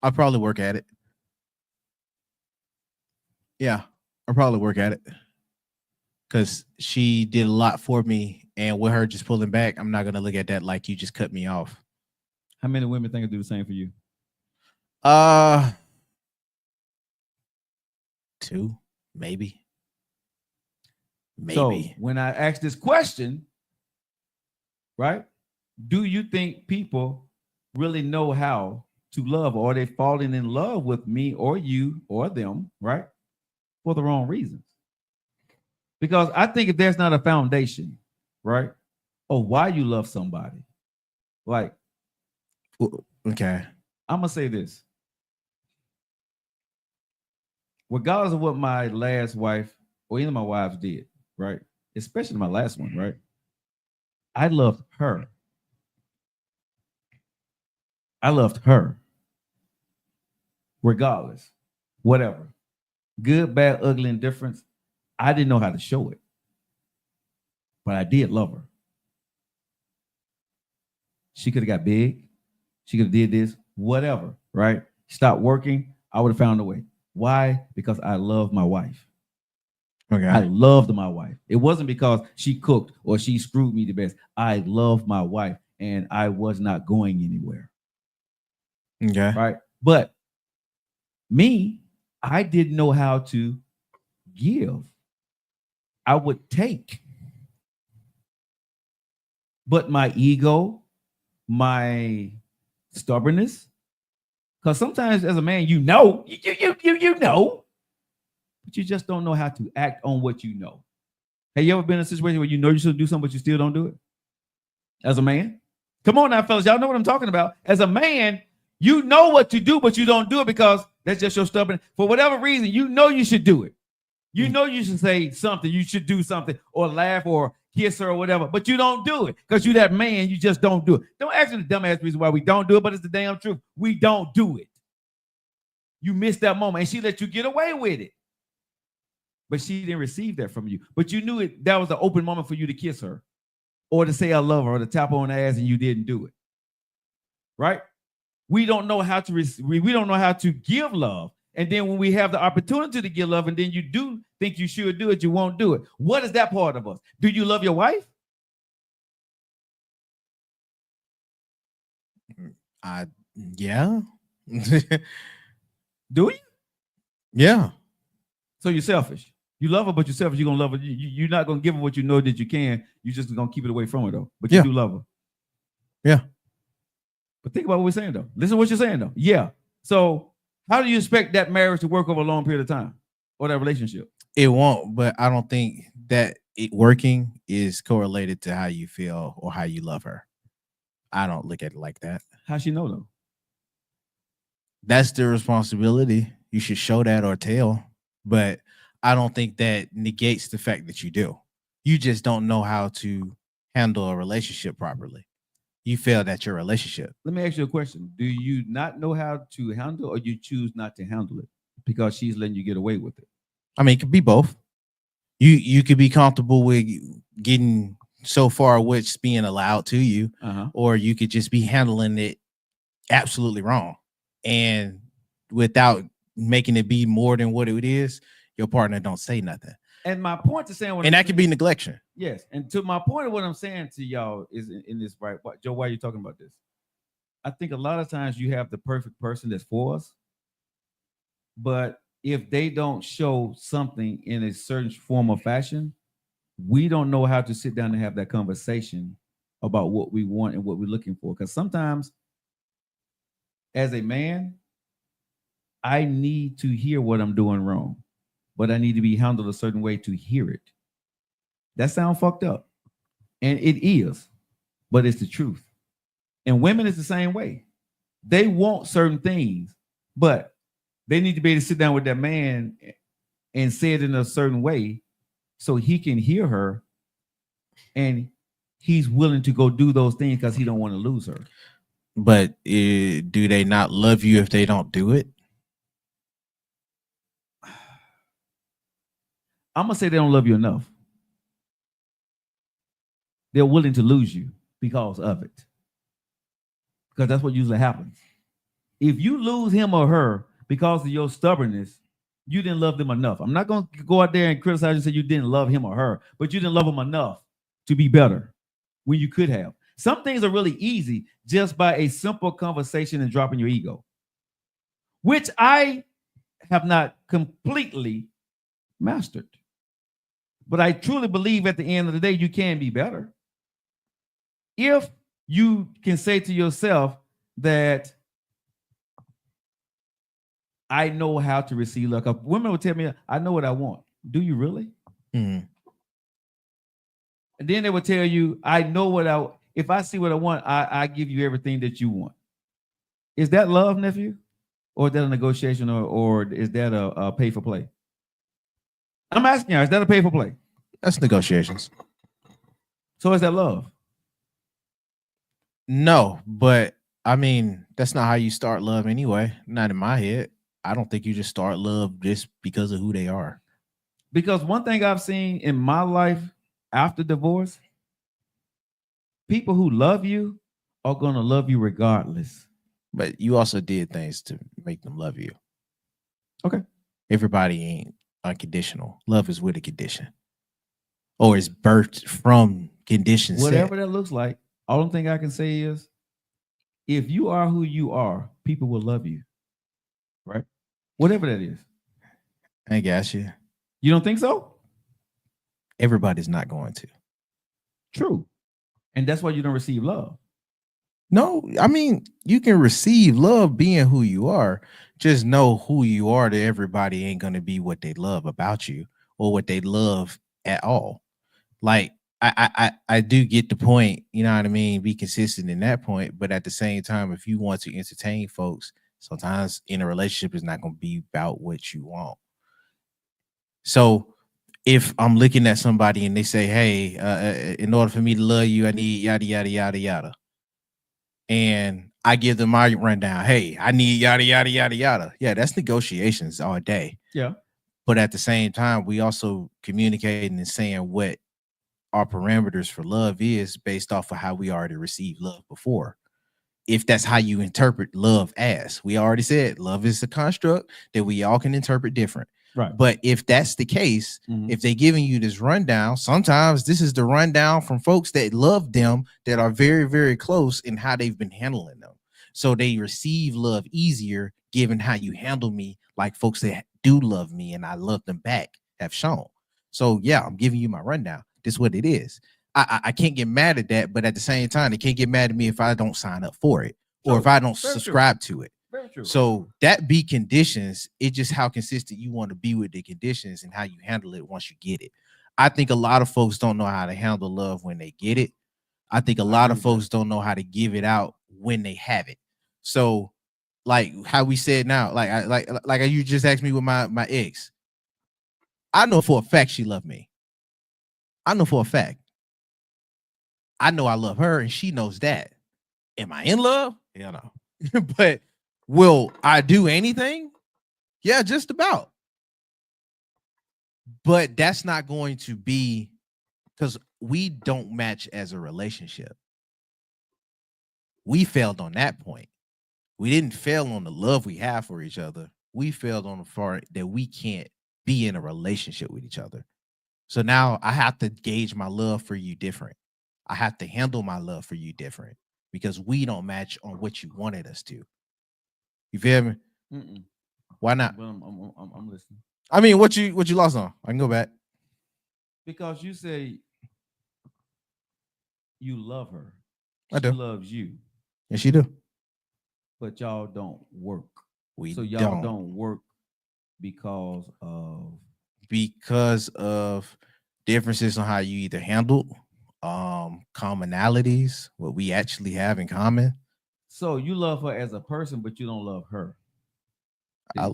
I'll probably work at it. Yeah, I'll probably work at it. Because she did a lot for me. And with her just pulling back, I'm not going to look at that like you just cut me off.
How many women think it'll do the same for you?
2, maybe.
So when I asked this question, right? do you think people really know how to love, or are they falling in love with me or you or them, right? For the wrong reasons. Because I think if there's not a foundation, right, of why you love somebody, like,
okay,
I'm gonna say this. Regardless of what my last wife or either of my wives did, right? Especially my last one, right? I loved her. I loved her. Regardless, whatever. Good, bad, ugly, indifference. I didn't know how to show it. But I did love her. She could have got big. She could have did this, whatever, right? Stopped working. I would have found a way. Why? Because I love my wife.
Okay.
I loved my wife. It wasn't because she cooked or she screwed me the best. I loved my wife and I was not going anywhere.
Okay.
Right. But me, I didn't know how to give. I would take. But my ego, my stubbornness, because sometimes as a man, you know, but you just don't know how to act on what you know. Have you ever been in a situation where you know you should do something, but you still don't do it? As a man? Come on now, fellas. Y'all know what I'm talking about. As a man, you know what to do, but you don't do it because that's just your stubbornness. For whatever reason, you know you should do it. You know you should say something, you should do something, or laugh or kiss her or whatever, but you don't do it because you're that man, you just don't do it. Don't ask me the dumbass reason why we don't do it, but it's the damn truth. We don't do it. You missed that moment, and she let you get away with it. But she didn't receive that from you. But you knew it. That was an open moment for you to kiss her or to say I love her or to tap her on the ass, and you didn't do it. Right? We don't know how to we don't know how to give love. And then when we have the opportunity to give love and then you do think you should do it, you won't do it. What is that part of us? Do you love your wife?
Yeah.
Do you?
Yeah.
So you're selfish. You love her, but you're selfish. You're going to love her. You're not going to give her what you know that you can. You're just going to keep it away from her, though. But you do love her.
Yeah.
But think about what we're saying, though. Listen to what you're saying, though. Yeah. So how do you expect that marriage to work over a long period of time or that relationship?
It won't, but I don't think that it working is correlated to how you feel or how you love her. I don't look at it like that.
How's she know, though?
That's the responsibility. You should show that or tell, but I don't think that negates the fact that you do. You just don't know how to handle a relationship properly. You failed at your relationship.
Let me ask you a question. Do you not know how to handle or you choose not to handle it because she's letting you get away with it?
I mean, it could be both. You could be comfortable with getting so far what's being allowed to you, or you could just be handling it absolutely wrong. And without making it be more than what it is, your partner don't say nothing.
And my point to saying,
and that could be neglection.
Yes, and to my point of what I'm saying to y'all is in this, right? Joe, why are you talking about this? I think a lot of times you have the perfect person that's for us, but if they don't show something in a certain form or fashion, we don't know how to sit down and have that conversation about what we want and what we're looking for. Because sometimes, as a man, I need to hear what I'm doing wrong, but I need to be handled a certain way to hear it. That sounds fucked up. And it is, but it's the truth. And women is the same way. They want certain things, but they need to be able to sit down with that man and say it in a certain way so he can hear her and he's willing to go do those things because he don't want to lose her.
But do they not love you if they don't do it?
I'm going to say they don't love you enough. They're willing to lose you because of it. Because that's what usually happens. If you lose him or her because of your stubbornness, you didn't love them enough. I'm not going to go out there and criticize and say you didn't love him or her, but you didn't love them enough to be better when you could have. Some things are really easy just by a simple conversation and dropping your ego, which I have not completely mastered. But I truly believe at the end of the day, you can be better. If you can say to yourself that I know how to receive love. Women will tell me, I know what I want. Do you really?
Mm.
And then they will tell you, I know if I see what I want, I give you everything that you want. Is that love, nephew? Or is that a negotiation, or is that a pay for play? I'm asking you, is that a pay for play?
That's negotiations.
So is that love?
No, but I mean, that's not how you start love anyway. Not in my head. I don't think you just start love just because of who they are.
Because one thing I've seen in my life after divorce, people who love you are going to love you regardless.
But you also did things to make them love you.
Okay.
Everybody ain't unconditional. Love is with a condition. Or it's birthed from conditions.
Whatever that looks like. All thing I can say is, if you are who you are, people will love you. Right? Whatever that is.
I got you.
You don't think so?
Everybody's not going to.
True. And that's why you don't receive love.
No, I mean, you can receive love being who you are. Just know who you are to everybody ain't going to be what they love about you or what they love at all. Like, I do get the point, you know what I mean? Be consistent in that point. But at the same time, if you want to entertain folks, sometimes in a relationship is not going to be about what you want. So if I'm looking at somebody and they say, hey, in order for me to love you, I need yada, yada, yada, yada. And I give them my rundown. Hey, I need yada, yada, yada, yada. Yeah, that's negotiations all day.
Yeah.
But at the same time, we also communicating and saying what our parameters for love is based off of how we already received love before. If that's how you interpret love as. We already said love is a construct that we all can interpret different.
Right.
But if that's the case, if they're giving you this rundown, sometimes this is the rundown from folks that love them, that are very, very close in how they've been handling them. So they receive love easier given how you handle me, like folks that do love me and I love them back have shown. So yeah, I'm giving you my rundown. This is what it is. I can't get mad at that, but at the same time, they can't get mad at me if I don't sign up for it or if I don't subscribe to it.
Very true.
So that be conditions. It's just how consistent you want to be with the conditions and how you handle it once you get it. I think a lot of folks don't know how to handle love when they get it. I think a lot of folks don't know how to give it out when they have it. So like how we said now, like you just asked me with my ex. I know for a fact she loved me. I know for a fact. I know I love her and she knows that. Am I in love? Hell no. But will I do anything? Yeah, just about. But that's not going to be because we don't match as a relationship. We failed on that point. We didn't fail on the love we have for each other. We failed on the part that we can't be in a relationship with each other. So now I have to gauge my love for you different. I have to handle my love for you different because we don't match on what you wanted us to. You feel me? Why not?
Well, I'm listening.
I mean, what you lost on? I can go back.
Because you say you love her.
I do.
She loves you.
Yes, she do.
But y'all don't work.
So
y'all don't work because of
differences on how you either handle commonalities, what we actually have in common.
So you love her as a person, but you don't love her.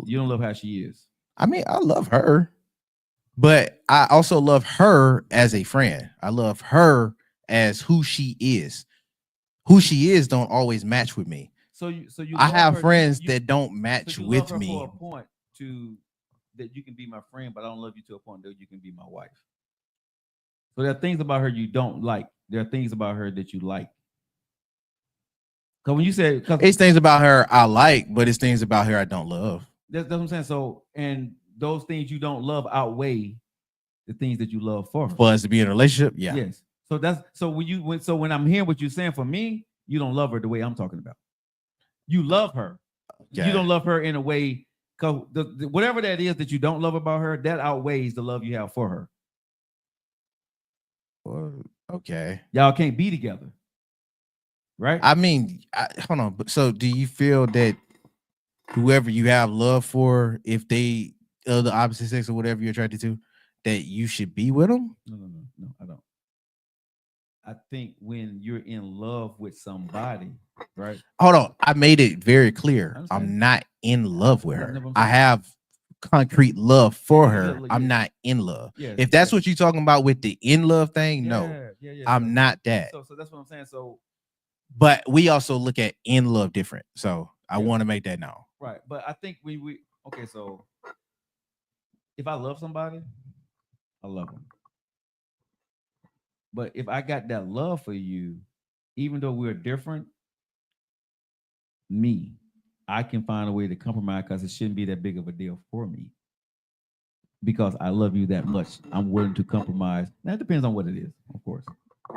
You don't love how she is.
I mean, I love her, but I also love her as a friend. I love her as who she is. Who she is don't always match with me.
So you
I have friends that don't match
so
with
love her
me.
For a point that you can be my friend, but I don't love you to a point that you can be my wife. So there are things about her you don't like. There are things about her that you like. Because when you say
it's things about her I like, but it's things about her I don't love.
That's what I'm saying. So, and those things you don't love outweigh the things that you love for her.
For us to be in a relationship, yeah.
Yes. So when I'm hearing what you're saying, for me, you don't love her the way I'm talking about. You love her. Okay. You don't love her in a way, because whatever that is that you don't love about her, that outweighs the love you have for her.
Well, okay.
Y'all can't be together. right?
I mean, hold on. But so, do you feel that whoever you have love for, if they the opposite sex or whatever you're attracted to, that you should be with them?
No, I don't. I think when you're in love with somebody, right?
Hold on. I made it very clear. I'm not in love with her. I have concrete love for her. I'm not in love. If that's what you're talking about with the in love thing, no, I'm not that.
So that's what I'm saying. So,
but we also look at in love different. So I want to make that known.
Right. But I think we okay. So if I love somebody, I love them. But if I got that love for you, even though we're different, I can find a way to compromise because it shouldn't be that big of a deal for me. Because I love you that much, I'm willing to compromise. That depends on what it is, of course.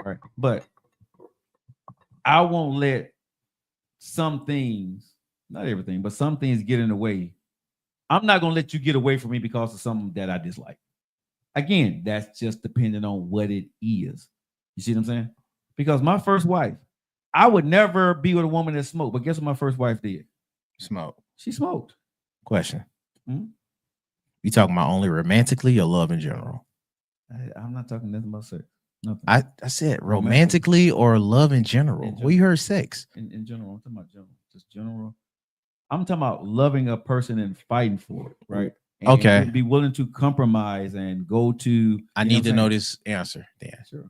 Right. But I won't let some things, not everything, but some things get in the way. I'm not going to let you get away from me because of something that I dislike. Again, that's just depending on what it is. You see what I'm saying? Because my first wife, I would never be with a woman that smoked. But guess what my first wife did?
Smoke.
She smoked.
Question. You talking about only romantically or love in general?
I'm not talking nothing about sex. Nothing.
I said romantically or love in general. We heard sex.
In general. I'm talking about general. Just general. I'm talking about loving a person and fighting for it, right? And
okay.
Be willing to compromise and go to.
I need to know this answer, Dan.
Sure.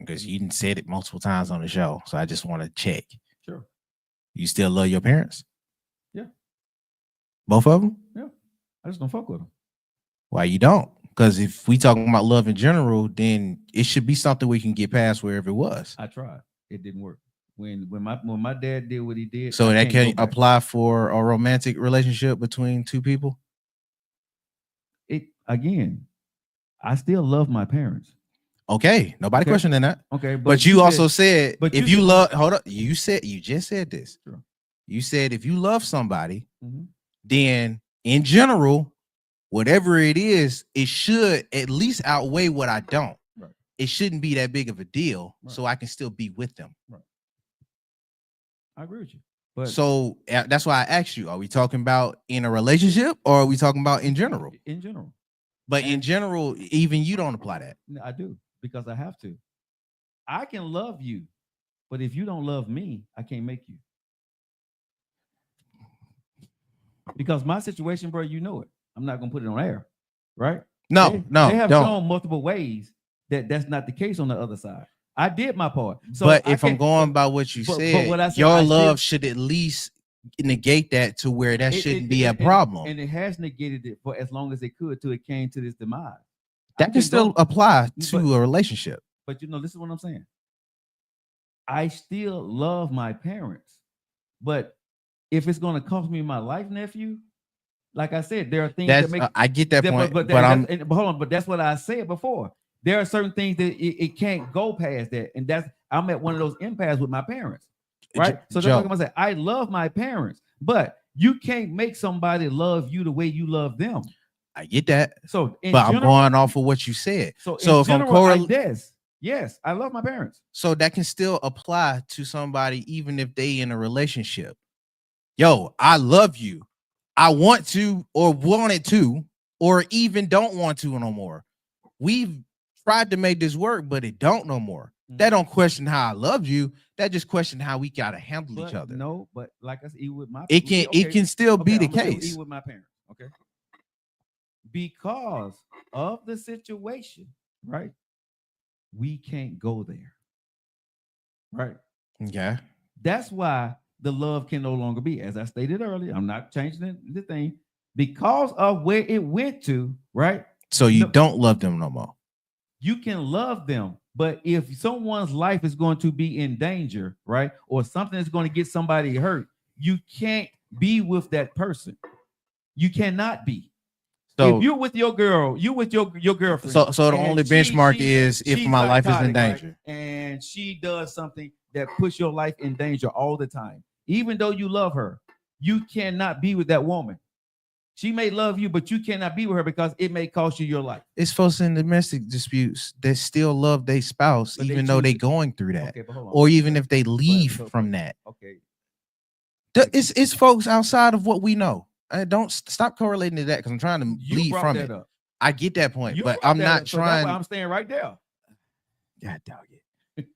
Because you didn't said it multiple times on the show, so I just want to check.
Sure.
You still love your parents?
Yeah.
Both of them?
Yeah. I just don't fuck with them.
Why you don't? Because if we talking about love in general, then it should be something we can get past wherever it was.
I tried. It didn't work. When my dad did what he did.
So that can apply for a romantic relationship between two people?
I still love my parents.
Okay, nobody questioning that.
Okay,
but you also said if you love, hold up, you just said this.
Sure.
You said if you love somebody, then in general, whatever it is, it should at least outweigh what I don't.
Right.
It shouldn't be that big of a deal, so I can still be with them.
Right. I agree with you. But
so that's why I asked you: are we talking about in a relationship, or are we talking about in general?
In general.
But in general, even you don't apply that.
I do. Because I have to. I can love you, but if you don't love me, I can't make you. Because my situation, bro, you know it. I'm not gonna put it on air, right?
No,
they have shown multiple ways that that's not the case on the other side. I did my part. So
but if I'm going by what you said, what I said, your love should at least negate that to where that shouldn't be a problem.
And it has negated it for as long as it could till it came to this demise.
That can still apply to a relationship.
But this is what I'm saying. I still love my parents, but if it's going to cost me my life, nephew, like I said, there are things that make.
I get that point, but
hold on. But that's what I said before. There are certain things that it can't go past that, and I'm at one of those impasse with my parents, right? So that's what I'm gonna say. I love my parents, but you can't make somebody love you the way you love them.
I get that.
So,
I'm going off of what you said.
So if I'm correlating, yes, I love my parents.
So that can still apply to somebody, even if they in a relationship. Yo, I love you. I want to, or wanted to, or even don't want to no more. We've tried to make this work, but it don't no more. That don't question how I love you. That just question how we gotta handle each other.
No, but like I said, even with my
it can still be the case.
Even with my parents, okay. Because of the situation, right? We can't go there. Right?
Okay.
That's why the love can no longer be. As I stated earlier, I'm not changing the thing because of where it went to, right?
So you don't love them no more.
You can love them, but if someone's life is going to be in danger, right? Or something is going to get somebody hurt, you can't be with that person. You cannot be. So if you're with your girl, you with your girlfriend.
So the only benchmark is if my life is in danger.
Right? And she does something that puts your life in danger all the time. Even though you love her, you cannot be with that woman. She may love you, but you cannot be with her because it may cost you your life.
It's folks in domestic disputes that still love their spouse,
But
even
they
though they
choose-
going through that,
Okay, but hold on.
or even if they leave from that.
Okay.
It's folks outside of what we know. Don't stop correlating to that because I'm trying to
You
lead
brought
from
that
it.
up.
I get that point,
You
but
brought
I'm
that
not
up, so that's why
trying.
I'm staying right there.
God dog it.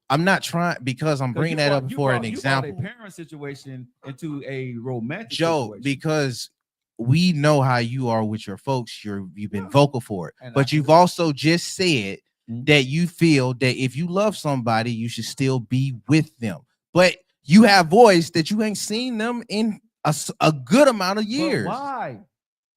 I'm not trying because I'm bringing that up for an example.
You brought a parent situation into a romantic
Joe,
situation.
because we know how you are with your folks. You've been vocal for it,
And
but you've also just said that you feel that if you love somebody, you should still be with them. But you have voiced that you ain't seen them in a good amount of years.
But why?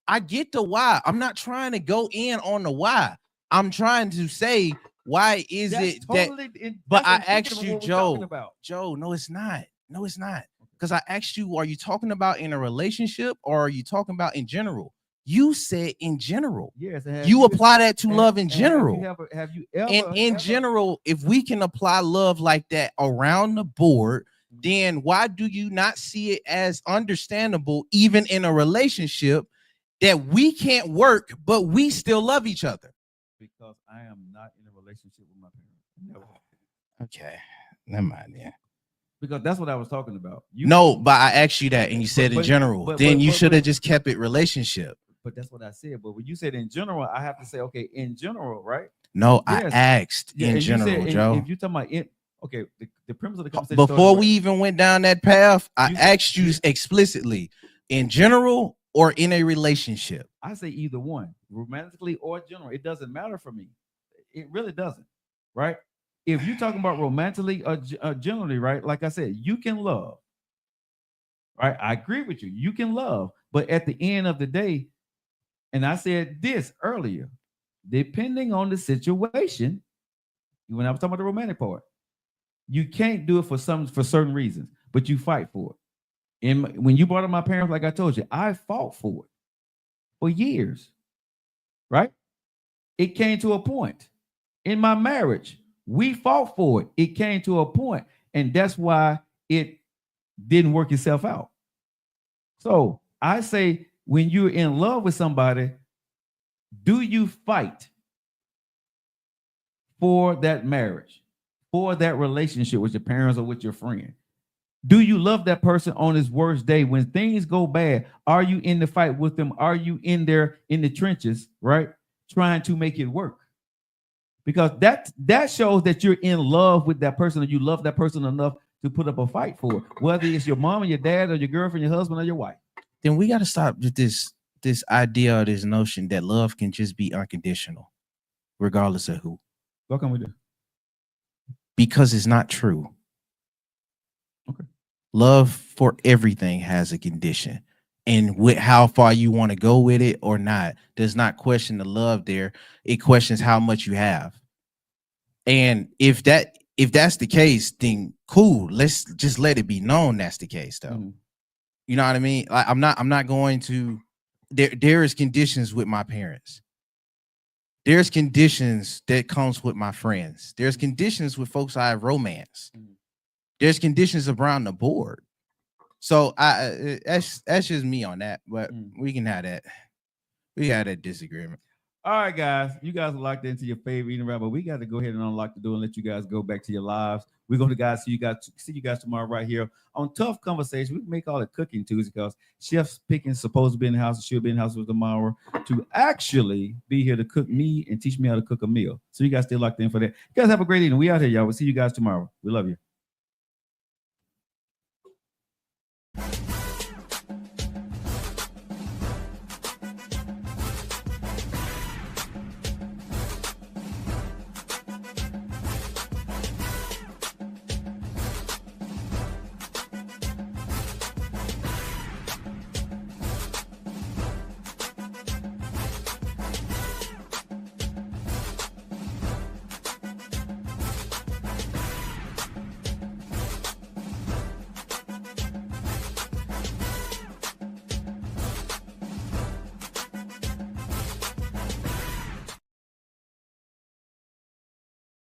I get the why. I'm not trying to go in on the why. I'm trying to say why is
That's
it
totally
that? But I
indicative
asked
of
you,
what we're talking about.
Joe. No, it's not. No, it's not. Because I asked you, are you talking about in a relationship or are you talking about in general? You said in general.
Yes.
You apply that to love in general.
Have you ever?
And in general, if we can apply love like that around the board, then why do you not see it as understandable, even in a relationship, that we can't work, but we still love each other?
Because I am not in a relationship with my parents. Never.
Okay, never mind then.
Because that's what I was talking about.
No, but I asked you that and you said in general. Then you should have just kept it relationship.
But that's what I said. But when you said in general, I have to say, okay, in general, right?
No, yes. I asked in general, Joe.
If you're talking about it, okay, the premise of the conversation.
Before we even went down that path, I asked you explicitly, in general or in a relationship.
I say either one, romantically or general. It doesn't matter for me. It really doesn't, right? If you're talking about romantically or generally, right? Like I said, you can love, right? I agree with you. You can love, but at the end of the day, and I said this earlier, depending on the situation, when I was talking about the romantic part, you can't do it for certain reasons, but you fight for it. And when you brought up my parents, like I told you, I fought for it for years, right? It came to a point in my marriage. We fought for it. It came to a point, and that's why it didn't work itself out. So I say, when you're in love with somebody, do you fight for that marriage, for that relationship with your parents or with your friend? Do you love that person on his worst day? When things go bad, are you in the fight with them? Are you in there in the trenches, right? Trying to make it work? Because that shows that you're in love with that person, and you love that person enough to put up a fight for it, whether it's your mom or your dad or your girlfriend, your husband or your wife.
Then we got to stop with this idea or this notion that love can just be unconditional, regardless of who.
What can we do?
Because it's not true.
Okay.
Love for everything has a condition. And with how far you want to go with it or not does not question the love there. It questions how much you have. And if that's the case, then cool. Let's just let it be known that's the case, though.
Mm-hmm.
You know what I mean? Like, I'm not going to. There is conditions with my parents. There's conditions that comes with my friends. There's conditions with folks I have romance. There's conditions around the board. So that's just me on that. But we can have that. We had that disagreement.
All right, guys. You guys are locked into your favorite eating around, but we got to go ahead and unlock the door and let you guys go back to your lives. We're going to see you guys tomorrow right here on Tough Conversation. We make all the cooking Tuesday because Chef Pickens supposed to be in the house and she'll be in the house with tomorrow to actually be here to cook me and teach me how to cook a meal. So you guys stay locked in for that. You guys have a great evening. We out here, y'all. We'll see you guys tomorrow. We love you.